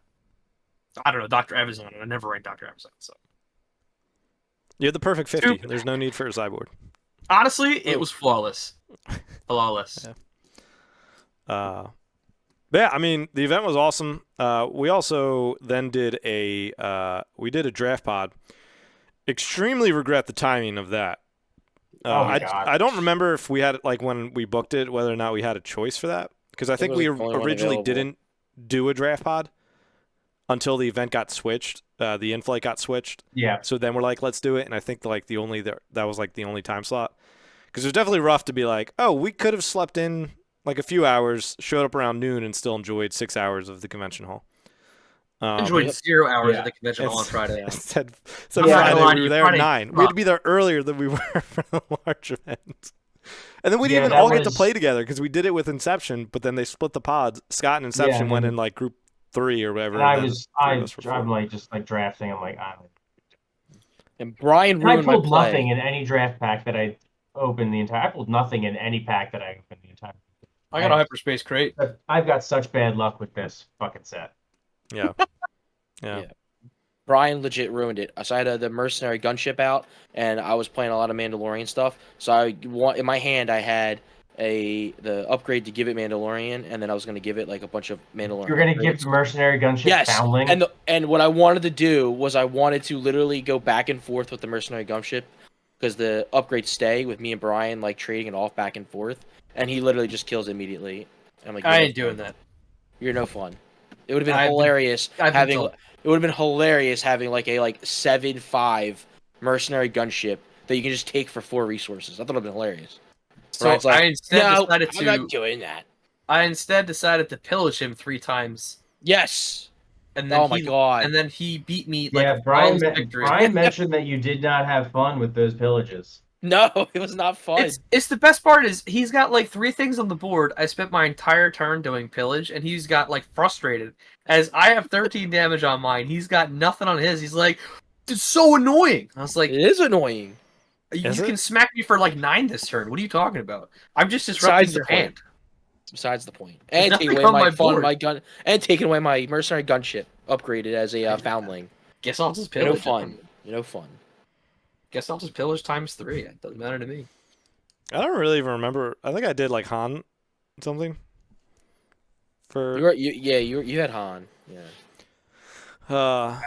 don't know, Dr. Evans on it. I never ranked Dr. Evans on it, so. You had the perfect 50. Stupid. There's no need for a sideboard. Honestly, it was flawless. Flawless. Yeah. But yeah, I mean, the event was awesome. We also then did a draft pod. Extremely regret the timing of that. Oh my God. I don't remember if we had like when we booked it, whether or not we had a choice for that, because I think was we the only one originally available. didn't do a draft pod until the event got switched. The in-flight got switched. Yeah. So then we're like, let's do it. And I think like that was like the only time slot, because it was definitely rough to be like, oh, we could have slept in like a few hours, showed up around noon, and still enjoyed 6 hours of the convention hall. Enjoyed 0 hours Yeah. at the convention hall on Friday. Said I'm not Friday gonna lie to we were you, there Friday at 9. We had to be there earlier than we were for the large event. And then we didn't even that all get to was- play together because we did it with Inception, but then they split the pods. Scott and Inception and went then- in like group 3 or whatever. And I then was three of us were I'm four. like just like drafting. I'm like And Brian I ruined my pulled play. nothing in any draft pack that I opened the entire. I pulled nothing in any pack that I opened the entire. I got a hyperspace crate. I've got such bad luck with this fucking set. Yeah. Yeah. Brian legit ruined it. So I had the mercenary gunship out, and I was playing a lot of Mandalorian stuff. So in my hand, I had the upgrade to give it Mandalorian, and then I was going to give it like a bunch of Mandalorian. You're gonna upgrades. give the mercenary gunship Yes, Foundling. and what I wanted to do was I wanted to literally go back and forth with the mercenary gunship because the upgrades stay with me and Brian like trading it off back and forth, and he literally just kills immediately. I'm like, I "You're ain't no doing fun. that. You're no fun." It would have been I've been- hilarious I've been having. told. It would have been hilarious having like a 7-5 mercenary gunship that you can just take for 4 resources. I thought it would have been hilarious. So Brian's like, I instead no, decided I'm not to doing that. I instead decided to pillage him 3 times, Yes. and then Oh my god. and then he beat me like Yeah, a flawless victory. Brian mentioned that you did not have fun with those pillages. No, it was not fun. It's the best part is he's got like 3 things on the board. I spent my entire turn doing pillage, and he's got like frustrated as I have 13 damage on mine. He's got nothing on his. He's like, it's so annoying. I was like, It is annoying. you Is it? can smack me for like 9 this turn. What are you talking about? I'm just disrupting Besides the your point. hand. Besides the point. And nothing taking away on my my fun, board. my gun, and taking away my mercenary gunship upgraded as a foundling. Guess I'll just You know, pillage. fun. You know, fun. Guess I'll just pillage times 3. It doesn't matter to me. I don't really even remember. I think I did like Han something. For You had Han. Yeah.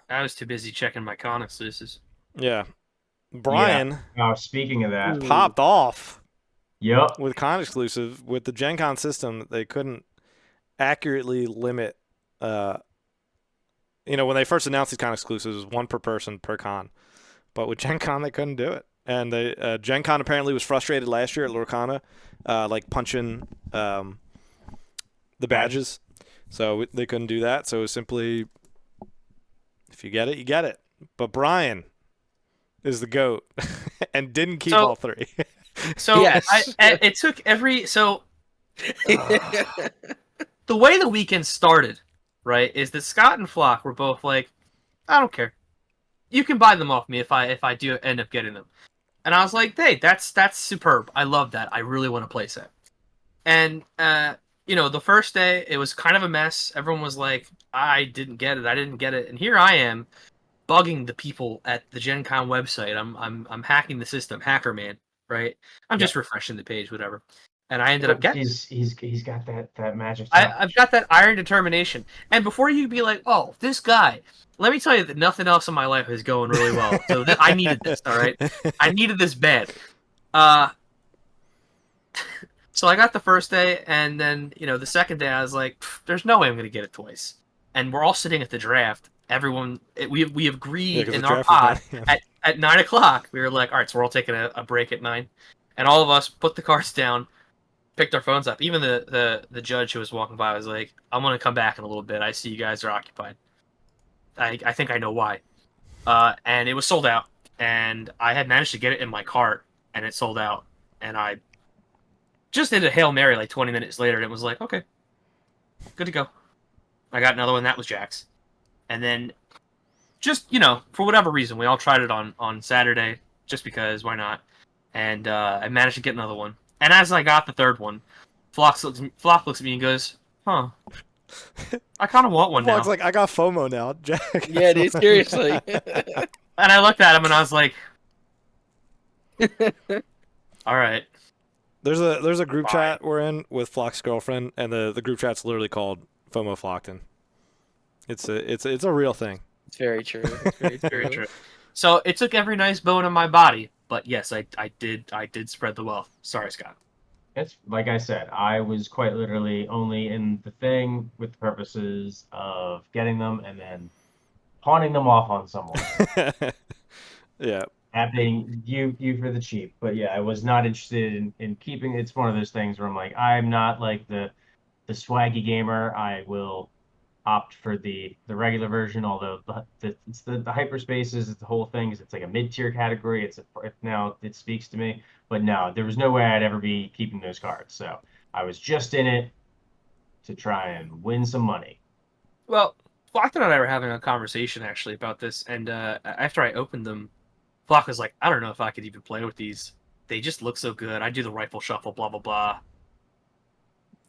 I was too busy checking my con exclusives. yeah. Brian Speaking of that, popped off yep. with con exclusive with the GenCon system. They couldn't accurately limit. When they first announced these con exclusives, it was 1 per person per con, but with GenCon they couldn't do it. And GenCon apparently was frustrated last year at Lorcana, like punching the badges, so they couldn't do that. So it was simply, if you get it, you get it. But Brian is the GOAT and didn't keep all 3. So Yes. it took every the way the weekend started, right, is that Scott and Flock were both like, I don't care. You can buy them off me if I do end up getting them. And I was like, hey, that's superb. I love that. I really want to play set. And the first day it was kind of a mess. Everyone was like, I didn't get it. And here I am bugging the people at the GenCon website. I'm hacking the system, hacker man, right? I'm just refreshing the page, whatever. And I ended up getting. He's got that magic. I've got that iron determination. And before you be like, oh, this guy, let me tell you that nothing else in my life is going really well. So I needed this, all right? I needed this bad. So I got the first day, and then the second day I was like, there's no way I'm going to get it twice. And we're all sitting at the draft. Everyone, we agreed in our pod at 9 o'clock. We were like, all right, so we're all taking a break at 9, and all of us put the cards down, picked our phones up. Even the judge who was walking by was like, I'm going to come back in a little bit. I see you guys are occupied. I think I know why. And it was sold out, and I had managed to get it in my cart, and it sold out, and I just did a Hail Mary like 20 minutes later, and it was like, okay, good to go. I got another one, that was Jack's. And then, just, for whatever reason, we all tried it on Saturday, just because, why not? And I managed to get another one. And as I got the third one, Flock looks at me and goes, huh, I kind of want one now. Flock's like, I got FOMO now, Jack. Yeah, dude, seriously. And I looked at him and I was like, all right. There's a group chat we're in with Flock's girlfriend, and the group chat's literally called FOMO Flockton. It's a real thing. It's very true. It's very true. So it took every nice bone in my body, but yes, I did spread the wealth. Sorry, Scott. It's like I said, I was quite literally only in the thing with the purposes of getting them and then pawning them off on someone. Yeah. That being you for the cheap. But yeah, I was not interested in keeping. It's one of those things where I'm like, I'm not like the swaggy gamer. I will opt for the regular version, although the hyperspaces, the whole thing is, it's like a mid-tier category. Now it speaks to me. But no, there was no way I'd ever be keeping those cards. So I was just in it to try and win some money. Well, Flock and I were having a conversation actually about this, and after I opened them, Flock was like, I don't know if I could even play with these. They just look so good. I do the rifle shuffle, blah, blah, blah.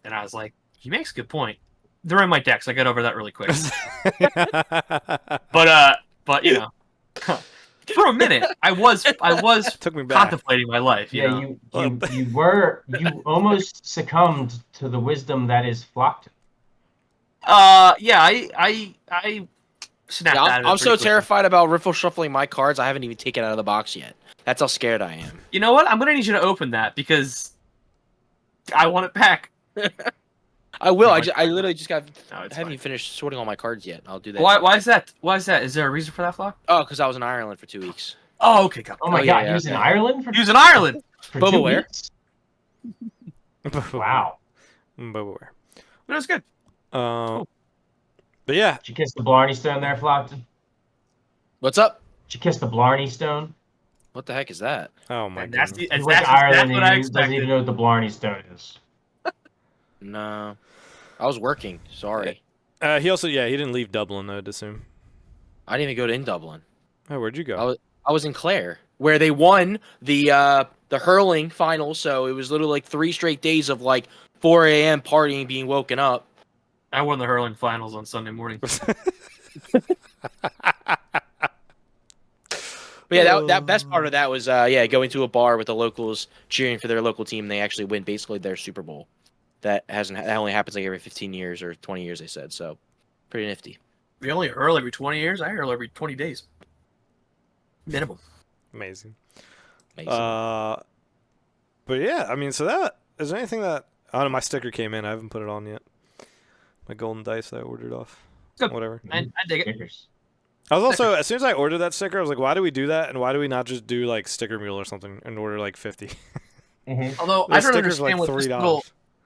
And I was like, he makes a good point. They're in my decks. I got over that really quick. But for a minute, I was Took me back. contemplating my life. You almost succumbed to the wisdom that is Flockton. Yeah, I snapped Yeah, out of it I'm so pretty quickly. terrified about riffle shuffling my cards. I haven't even taken it out of the box yet. That's how scared I am. You know what? I'm gonna need you to open that because I want it back. I will. No, I literally just got. No, I it's haven't fine. even finished sorting all my cards yet. I'll do that. Why is that? Why is that? Is there a reason for that, Flock? Oh, because I was in Ireland for 2 weeks. Oh, okay. Got it. Oh my Oh, god, yeah, he was in okay. Ireland He was in Ireland. for Bubba 2 Ware? weeks? Wow. But where? But it was good. But yeah, Did you kiss the Blarney Stone there, Flockton? What's up? Did you kiss the Blarney Stone? What the heck is that? oh my And that's goodness. He went to that's Ireland what I and he doesn't even expected. know what the Blarney Stone is. No, I was working. Sorry, He also, he didn't leave Dublin though, I'd assume. I didn't even go to in Dublin. Oh, where'd you go? I was in Clare, where they won the hurling final. So it was literally like 3 straight days of like 4 a.m. partying, being woken up. I won the hurling finals on Sunday morning. But yeah, that best part of that was going to a bar with the locals cheering for their local team. They actually win basically their Super Bowl. That only happens like every 15 years or 20 years, they said. So pretty nifty. We only hurl every 20 years. I hurl every 20 days. Minimum. Amazing. Amazing. But yeah, I mean, so that is there anything that I don't know. My sticker came in. I haven't put it on yet. My golden dice that I ordered off. Good. Whatever. I dig it. Stickers. I was also, as soon as I ordered that sticker, I was like, why do we do that? And why do we not just do like Sticker Mule or something and order like 50? Although The I don't sticker's understand like what this $3. little.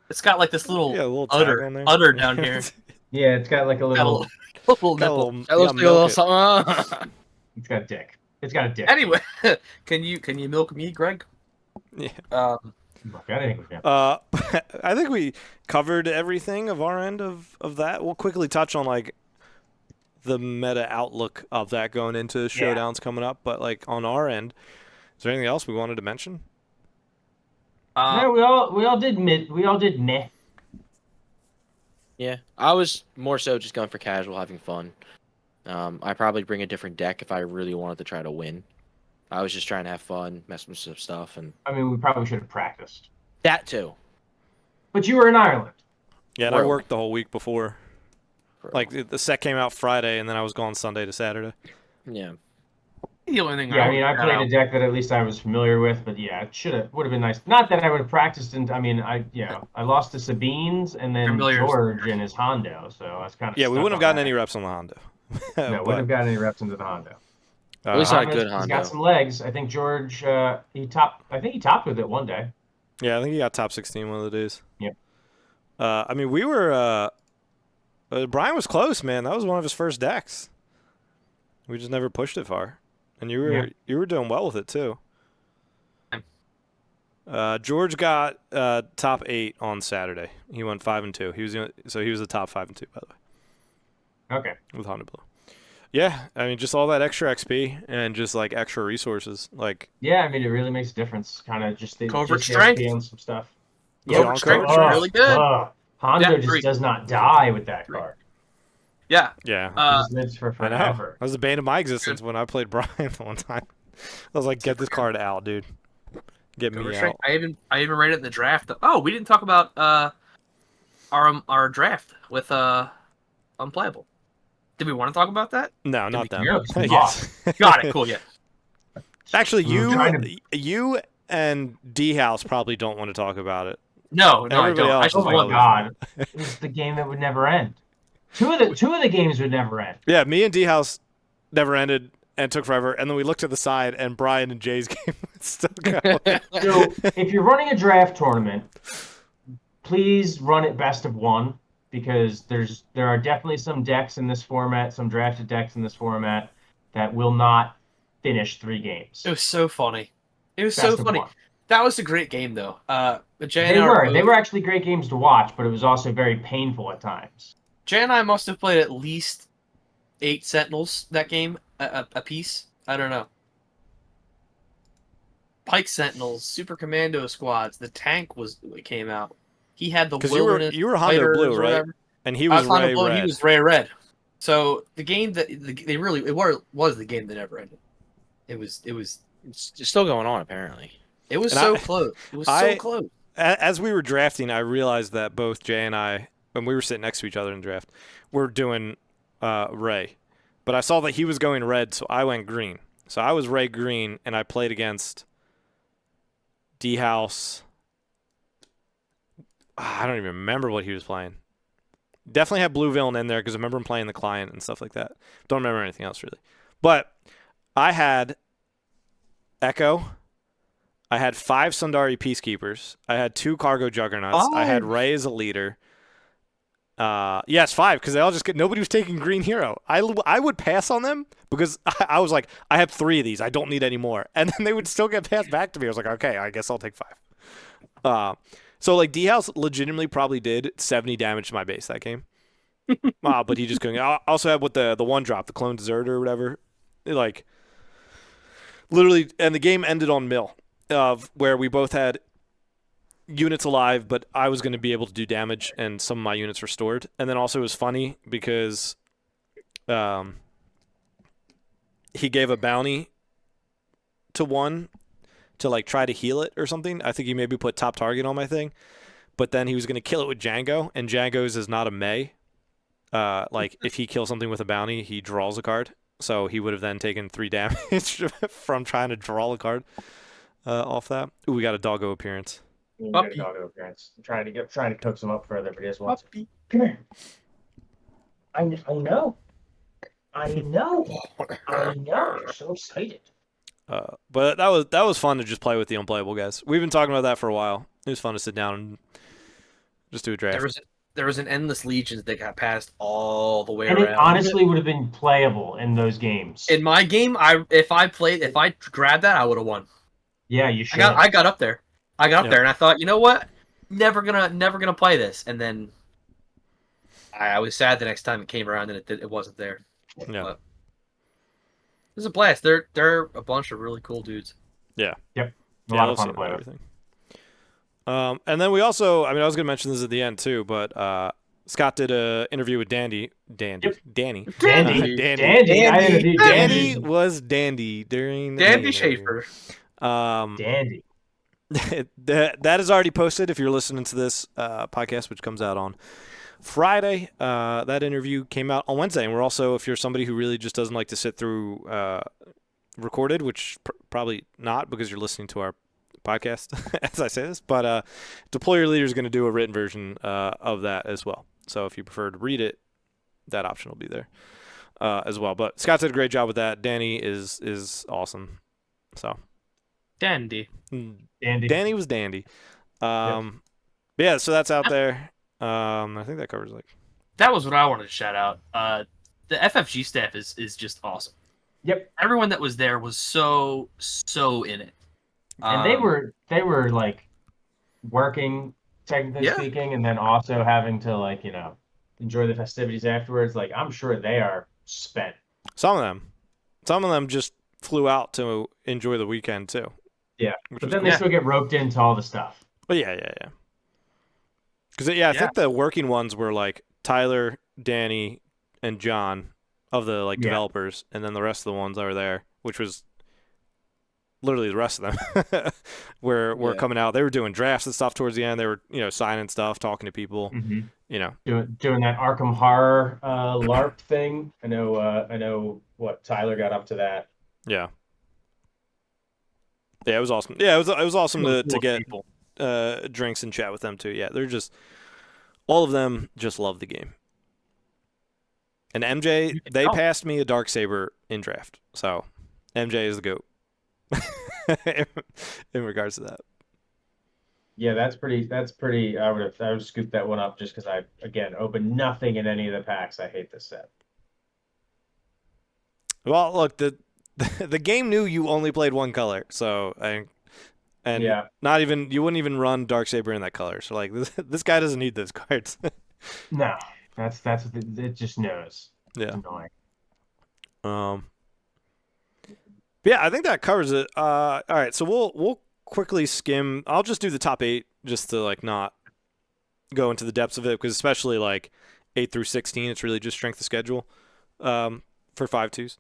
It's got like this little, Yeah, a little tag on there. udder down here. Yeah, it's got like a Got a little. little Got a nipple. little- That looks yeah, like a little milk it. something. It's got a dick. It's got a dick. Anyway, can you milk me, Greg? Yeah. Look, I didn't think we I think we covered everything of our end of that. We'll quickly touch on like the meta outlook of that going into showdowns coming up, but like on our end, is there anything else we wanted to mention? No, we all did meh. Yeah, I was more so just going for casual, having fun. I probably bring a different deck if I really wanted to try to win. I was just trying to have fun, mess with some stuff, and I mean, we probably should have practiced. that too. But you were in Ireland. Yeah, and I Really? worked the whole week before. Like the set came out Friday, and then I was gone Sunday to Saturday. Yeah, The only thing. Yeah, I mean, I played a deck that at least I was familiar with, but yeah, it would have been nice. Not that I would have practiced, and I mean, I lost to Sabine's and then Familiars. George and his Hondo, so I was kind of Yeah, we wouldn't have gotten any reps on the Hondo. No, wouldn't have gotten any reps into the Hondo. at least not a good He's Hondo. got some legs. I think George, I think he topped with it one day. Yeah, I think he got top 16 one of the days. Yep. I mean, we were. Brian was close, man. That was one of his first decks. We just never pushed it far, and you were doing well with it too. George got top 8 on Saturday. He went 5-2. He was the top 5-2 by the way. Okay. With Honda Blue. Yeah, I mean, just all that extra XP and just like extra resources, like Yeah, I mean, it really makes a difference. Kind of just Covert just strength. XP on some stuff. Covert strength is really good. Hondo Yeah, just agree. does not die with that Agree. card. Yeah. yeah. He just lives for I know. forever. That was the bane of my existence when I played Brian one time. I was like, get this card out, dude. Get Covert me out. strength. I even rated it in the draft. Oh, we didn't talk about our draft with Unplayable. Did we want to talk about that? No, not them. Yeah, it's Yes. Got it. Cool. Yeah. Actually, We were trying you and D House probably don't want to talk about it. No, I Everybody don't. I else just is Oh want my god, it's the game that would never end. Two of the games would never end. Yeah, me and D House never ended and took forever, and then we looked to the side, and Brian and Jay's game was still going. So if you're running a draft tournament, please run it best of one, because there are definitely some decks in this format, some drafted decks in this format that will not finish 3 games. It was so funny. It was Best so of funny. one. That was a great game, though. But Jay They and I were. both- They were actually great games to watch, but it was also very painful at times. Jay and I must have played at least 8 Sentinels that game a piece. I don't know. Pike Sentinels, Super Commando squads. The tank came out. He had the Because wilderness. you were Hondo fighters Blue, or right? whatever. And he I was Hondo Ray Blue, and Red. he was Ray Red. So the game that was the game that never ended. It was It's still going on apparently. And so close. It was so close. As we were drafting, I realized that both Jay and I, when we were sitting next to each other in the draft, were doing Ray. But I saw that he was going red, so I went green. So I was Ray green, and I played against D House. I don't even remember what he was playing. Definitely had Blue Villain in there because I remember him playing the client and stuff like that. Don't remember anything else really. But I had Echo. I had 5 Sundari Peacekeepers. I had 2 Cargo Juggernauts. I had 5? Ray as a leader. Yes, 5, because they all just nobody was taking Green Hero. I would pass on them because I was like, I have 3 of these. I don't need any more. And then they would still get passed back to me. I was like, okay, I guess I'll take 5. So like D-House legitimately probably did 70 damage to my base that game. But he just couldn't. I also had with the one drop, the Clone Deserter or whatever. Like, literally, and the game ended on mill, where we both had units alive, but I was going to be able to do damage, and some of my units restored. And then also it was funny because he gave a bounty to one to like try to heal it or something. I think he maybe put top target on my thing, but then he was going to kill it with Django, and Django's is not a May. Like if he kills something with a bounty, he draws a card. So he would have then taken 3 damage from trying to draw a card off that. Ooh, we got a doggo appearance. Puppy. Doggo appearance. I'm trying to coax him up further, but he doesn't want to. Come here. I know. I know. You're so excited. But that was fun to just play with the unplayable guys. We've been talking about that for a while. It was fun to sit down and just do a draft. There was an endless legions that got passed all the way And around. it honestly would have been playable in those games. In my game, if I grabbed that, I would have won. Yeah, you should. I got up there. I got up there, and I thought, you know what? Never gonna play this. And then I was sad the next time it came around and it wasn't there. Yeah, But it was a blast. They're a bunch of really cool dudes. Yeah. Yep. A lot of fun to and play with. everything. And then we also, I mean, I was going to mention this at the end too, but Scott did an interview with Danny. Dandy. Danny. I interviewed Danny was Dandy during the Dandy interview. Schaefer. Dandy. that is already posted if you're listening to this podcast, which comes out on Friday. That interview came out on Wednesday, and we're also, if you're somebody who really just doesn't like to sit through recorded, which probably not because you're listening to our podcast as I say this, but Deploy Your Leader is going to do a written version of that as well. So if you prefer to read it, that option will be there as well. But Scott did a great job with that. Danny is awesome. So Dandy. Danny was dandy. Yeah, so that's out there. I think that covers like. That was what I wanted to shout out. The FFG staff is just awesome. Yep. Everyone that was there was so in it. And they were like working, technically speaking, and then also having to like, enjoy the festivities afterwards. Like, I'm sure they are spent. Some of them just flew out to enjoy the weekend too. Yeah, but then they still get roped into all the stuff. But yeah. Because I think the working ones were like Tyler, Danny, and John of the like developers, and then the rest of the ones that were there, which was literally the rest of them, were coming out. They were doing drafts and stuff towards the end. They were signing stuff, talking to people. Mm-hmm. Doing that Arkham Horror LARP thing. I know what Tyler got up to that. Yeah, it was awesome. Yeah, it was awesome to get people. Drinks and chat with them too. Yeah, they're just all of them just love the game. And MJ, they passed me a Darksaber in draft, so MJ is the GOAT in regards to that. Yeah, that's pretty. I would scoop that one up just because I opened nothing in any of the packs. I hate this set. Well, look, the game knew you only played one color, so not even you wouldn't even run Darksaber in that color. So like this guy doesn't need those cards. No, that's it just knows. Yeah. It's annoying. Yeah, I think that covers it. All right, so we'll quickly skim. I'll just do the top 8 just to like not go into the depths of it, because especially like 8 through 16, it's really just strength of schedule for 5-2s.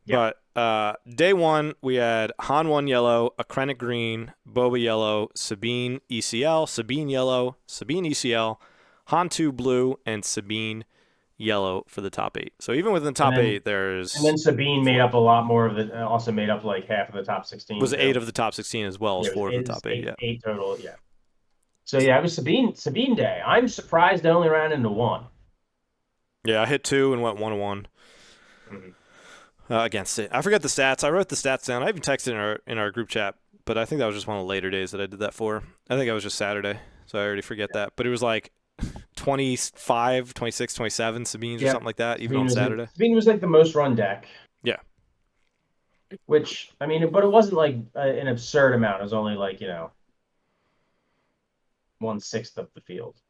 Yep. But day 1, we had Han 1 yellow, Akrenik green, Boba yellow, Sabine ECL, Sabine yellow, Sabine ECL, Han 2 blue, and Sabine yellow for the top 8. So even within the top 8, there's... And then Sabine made up a lot more of the... Also made up like half of the top 16. Was 8 of the top 16 as well as 4 of the top 8, yeah. 8 total, yeah. So yeah, it was Sabine day. I'm surprised I only ran into 1. Yeah, I hit 2 and went 1-1. Against it. I forget the stats. I wrote the stats down. I even texted in our group chat. but I think that was just one of the later days that I did that for. I think I was just Saturday, so I already forget that. But it was like 25, 26, 27 Sabines or Yeah. something like that, even Sabine on was Saturday. Sabine was like the most run deck. Yeah. Which, I mean, but it wasn't like an absurd amount. It was only like, 1/6 of the field.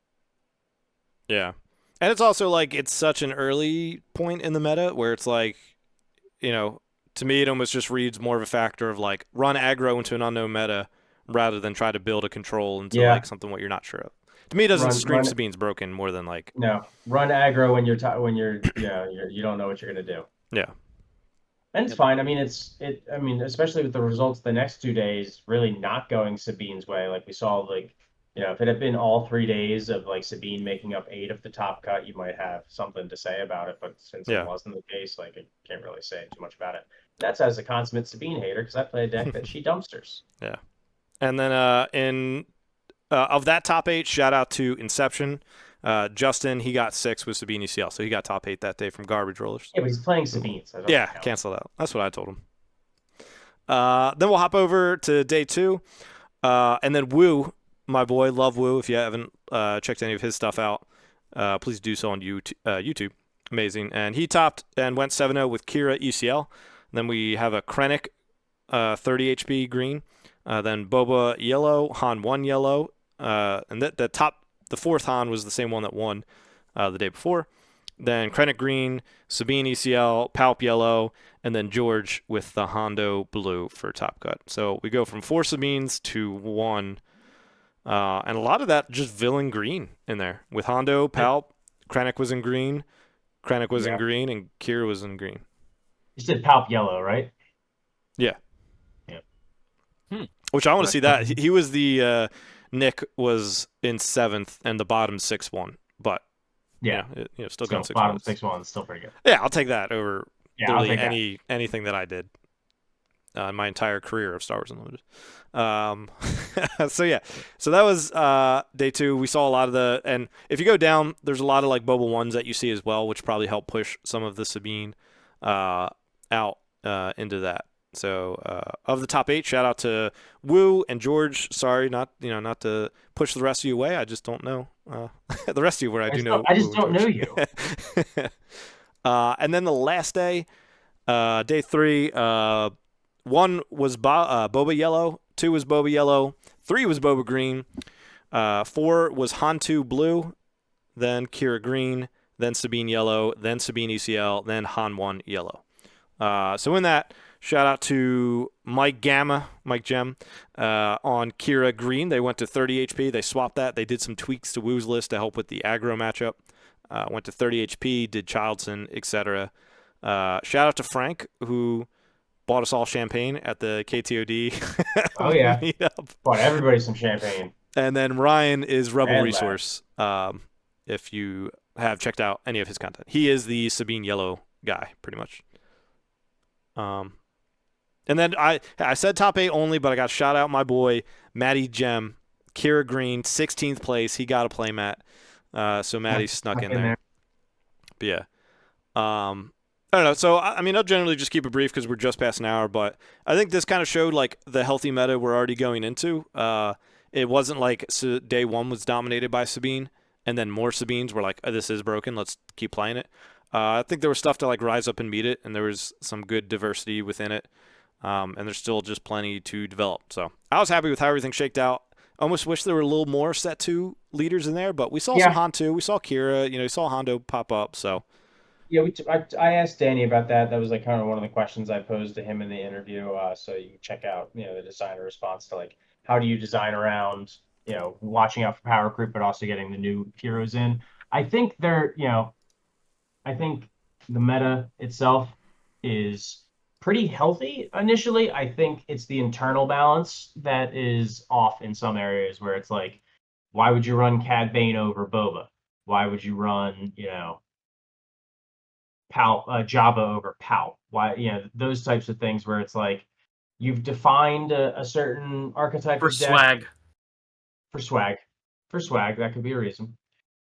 Yeah. And it's also like it's such an early point in the meta where it's like, to me it almost just reads more of a factor of like run aggro into an unknown meta rather than try to build a control into Yeah. like something what you're not sure of. To me, it doesn't scream Run Sabine's broken more than like No, run aggro when you don't know what you're gonna do. yeah. And it's fine. I mean, I mean, especially with the results the next 2 days really not going Sabine's way. Like we saw, like, if it had been all 3 days of like Sabine making up 8 of the top cut, you might have something to say about it. But since Yeah. it wasn't the case, like I can't really say too much about it. That's as a consummate Sabine hater because I play a deck that she dumpsters. Yeah. And then of that top 8, shout out to Inception. Justin, he got 6 with Sabine ECL, so he got top 8 that day from Garbage Rollers. Yeah, but he's playing Sabine. So Yeah, cancel out. That's what I told him. Then we'll hop over to day 2. And then Woo, my boy, love Woo. If you haven't checked any of his stuff out, please do so on YouTube. Amazing. And he topped and went 7-0 with Kira ECL. Then we have a Krennic 30 HP green. Then Boba yellow, Han 1 yellow. And the fourth Han was the same one that won the day before. Then Krennic green, Sabine ECL, Palp yellow, and then George with the Hondo blue for top cut. So we go from 4 Sabines to 1. And a lot of that just villain green in there. With Hondo, Palp, Krennic was in green, Krennic was in green, and Kira was in green. You said Palp yellow, right? Yeah. Yeah. Which I want to see that. He was the Nick was in 7th and the bottom 6-1. But yeah, still going 6-1. Bottom 6-1 is still pretty good. Yeah, I'll take that over literally anything that I did in my entire career of Star Wars Unlimited. So that was day 2. We saw a lot of and if you go down, there's a lot of like Boba 1s that you see as well, which probably help push some of the Sabine out into that. So of the top 8, shout out to Woo and George. Sorry, not to push the rest of you away. I just don't know the rest of you where I know. I just don't know you. And then the last day, day 3, 1 was Boba yellow, 2 was Boba yellow, 3 was Boba green, 4 was Han2 blue, then Kira green, then Sabine yellow, then Sabine ECL, then Han 1 yellow. So in that, shout out to Mike Gem, on Kira green. They went to 30 HP. They swapped that. They did some tweaks to Woo's list to help with the aggro matchup. Went to 30 HP, did Childson, etc. Shout out to Frank, who bought us all champagne at the KTOD. Oh, yeah. meetup. Bought everybody some champagne. And then Ryan is Rebel And Resource, if you have checked out any of his content. He is the Sabine Yellow guy, pretty much. And then I said top 8 only, but I got shout out my boy, Matty Gem, Kira Green, 16th place. He got a playmat. So Matty snuck in there. But yeah. I don't know. So, I mean, I'll generally just keep it brief because we're just past an hour, but I think this kind of showed like the healthy meta we're already going into. It wasn't like day 1 was dominated by Sabine and then more Sabines were like, oh, this is broken. Let's keep playing it. I think there was stuff to like rise up and meet it, and there was some good diversity within it. And there's still just plenty to develop. So I was happy with how everything shaked out. Almost wish there were a little more set 2 leaders in there, but we saw some Han 2. We saw Kira. We saw Hondo pop up. So. Yeah, I asked Danny about that. That was like kind of one of the questions I posed to him in the interview. So you can check out, the designer response to like how do you design around, watching out for power creep, but also getting the new heroes in. I think I think the meta itself is pretty healthy initially. I think it's the internal balance that is off in some areas where it's like, why would you run Cad Bane over Boba? Why would you run, Jabba over Palp? Why, those types of things where it's like you've defined a certain archetype For of deck. swag. For swag, that could be a reason.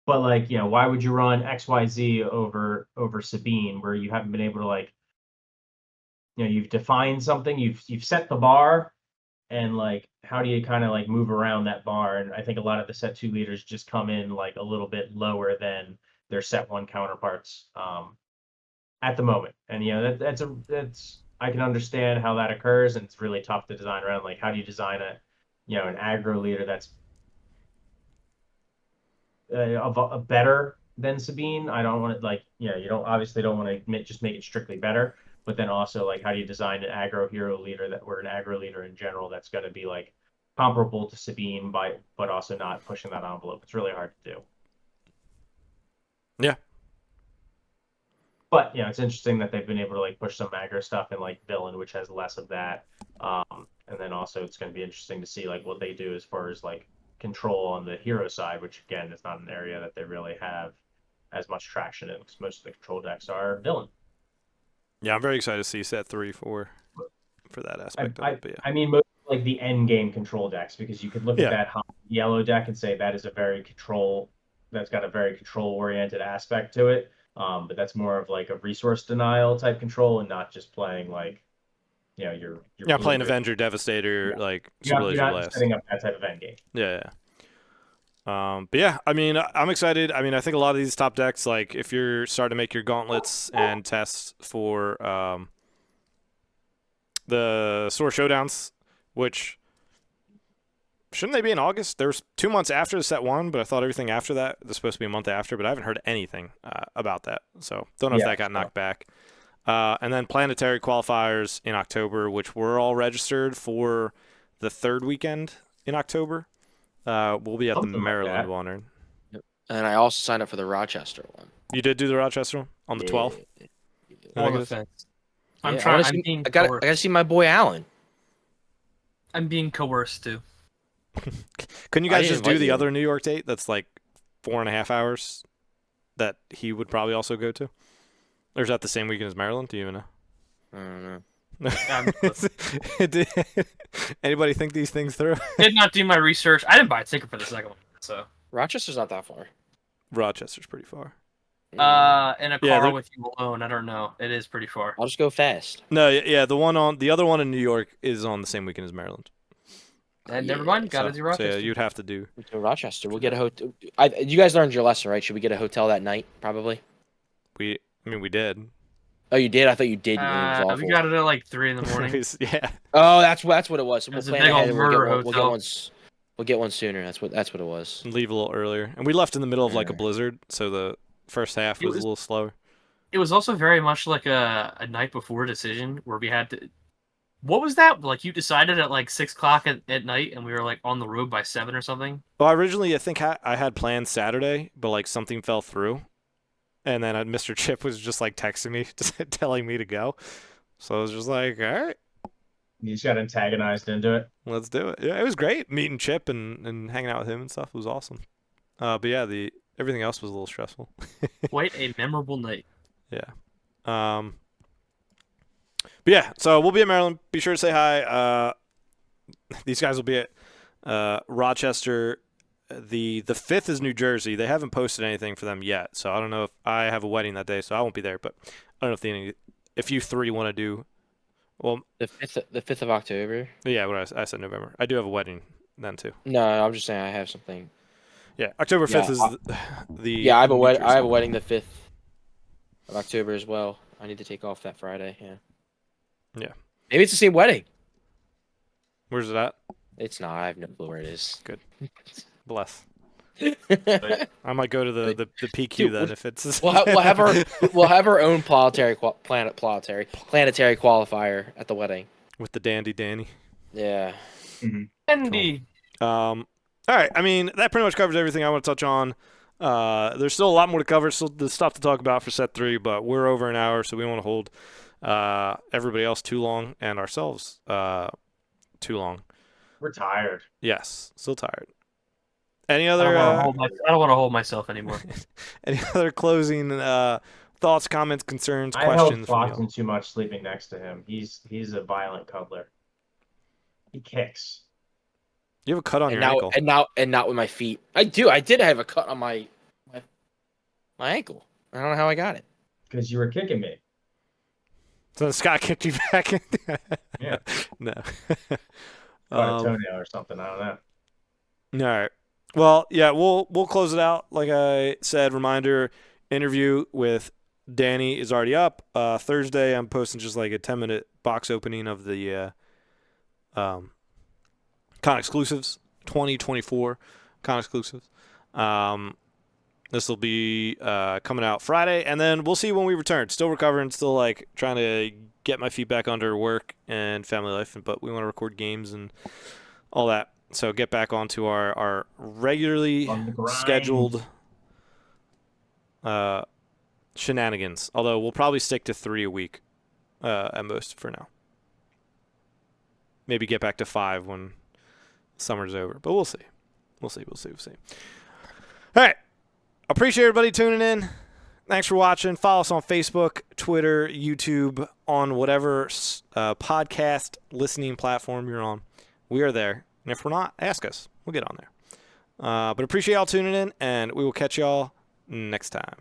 But like, why would you run XYZ over Sabine where you haven't been able to like, you've defined something, you've set the bar, and like how do you kind of like move around that bar? And I think a lot of the set 2 leaders just come in like a little bit lower than their set 1 counterparts at the moment. And that's I can understand how that occurs, and it's really tough to design around. Like how do you design an aggro leader that's better than Sabine? I don't want to like you don't obviously don't want to just make it strictly better, but then also like how do you design an aggro hero leader that or an aggro leader in general that's going to be like comparable to Sabine but also not pushing that envelope. It's really hard to do. Yeah. But it's interesting that they've been able to like push some aggro stuff in like villain, which has less of that. And then also it's going to be interesting to see like what they do as far as like control on the hero side, which again is not an area that they really have as much traction in because most of the control decks are villain. Yeah, I'm very excited to see set 3 for that aspect of it. But yeah. I mean, most like the end game control decks, because you could look at that hot yellow deck and say that is a very that's got a very control oriented aspect to it. But that's more of like a resource denial type control and not just playing like, you're playing Avenger, Devastator, like you're not setting up that type of end game. Yeah. But yeah, I mean, I'm excited. I mean, I think a lot of these top decks, like if you're starting to make your gauntlets and tests for the Sword Showdowns, which shouldn't they be in August? There's 2 months after the set 1, but I thought everything after that was supposed to be a month after, but I haven't heard anything about that. So don't know if that got knocked back. And then planetary qualifiers in October, which were all registered for the 3rd weekend in October. We'll be at the Maryland one. Yep. And I also signed up for the Rochester one. You did do the Rochester one on the 12th? On the fence. I gotta see my boy Alan. I'm being coerced too. Couldn't you guys just do the other New York date that's like 4.5 hours that he would probably also go to? Or is that the same weekend as Maryland? Do you even know? I don't know. Did anybody think these things through? Did not do my research. I didn't buy a ticket for the second one, so Rochester's not that far. Rochester's pretty far. In a car with you alone, I don't know. It is pretty far. I'll just go fast. No, yeah, the other one in New York is on the same weekend as Maryland. And never mind, gotta do Rochester. So yeah, you'd have to do Rochester. We'll get a hotel. You guys learned your lesson, right? Should we get a hotel that night? Probably. We did. Oh, you did? I thought you did. We got it at like 3 in the morning. Yeah. Oh, that's what it was. So we'll plan ahead. We'll get one sooner. That's what it was. Leave a little earlier, and we left in the middle of like a blizzard, so the first half was a little slower. It was also very much like a night before decision where we had to. What was that? Like you decided at like 6 o'clock at night, and we were like on the road by 7 or something. Well, originally I think I had planned Saturday, but like something fell through. And then Mr. Chip was just like texting me, just telling me to go. So I was just like, all right. You just got antagonized into it. Let's do it. Yeah, it was great meeting Chip and hanging out with him and stuff. It was awesome. But yeah, everything else was a little stressful. Quite a memorable night. Yeah. But yeah, so we'll be at Maryland. Be sure to say hi. These guys will be at Rochester. The 5th is New Jersey. They haven't posted anything for them yet, so I don't know if I have a wedding that day, so I won't be there. But I don't know if you three want to do. Well, the 5th of October. Yeah, I said November. I do have a wedding then too. No, I'm just saying I have something. Yeah, October 5th is the. Yeah, I have a wedding the 5th of October as well. I need to take off that Friday. Yeah. Yeah. Maybe it's the same wedding. Where's it at? It's not. I have no clue where it is. Good. Bless. I might go to the PQ then if it's. we'll have our own planetary qualifier at the wedding with the dandy Danny. Yeah. Mm-hmm. Dandy. Cool. All right. I mean, that pretty much covers everything I want to touch on. There's still a lot more to cover. Still the stuff to talk about for set 3, but we're over an hour, so we want to hold everybody else too long and ourselves too long. We're tired. Yes, still tired. Any other? I don't want to hold myself anymore. Any other closing thoughts, comments, concerns, I questions? I held Floxen too much sleeping next to him. He's a violent cuddler. He kicks. You have a cut on your ankle. And not with my feet. I do. I did have a cut on my ankle. I don't know how I got it. Because you were kicking me. So Scott kicked you back in? Yeah. No. Caught a Um, toenail or something. I don't know. all right. Well, yeah, we'll close it out. Like I said, reminder: interview with Danny is already up. Thursday, I'm posting just like a 10-minute box opening of the con exclusives, 2024 con exclusives. This will be coming out Friday, and then we'll see when we return. Still recovering, still like trying to get my feet back under work and family life, but we want to record games and all that. So get back onto our regularly On the grind. scheduled shenanigans. Although we'll probably stick to 3 a week at most for now. Maybe get back to 5 when summer's over, but we'll see. We'll see. All right. Appreciate everybody tuning in. Thanks for watching. Follow us on Facebook, Twitter, YouTube, on whatever podcast listening platform you're on. We are there. And if we're not, ask us. We'll get on there. But appreciate y'all tuning in, and we will catch y'all next time.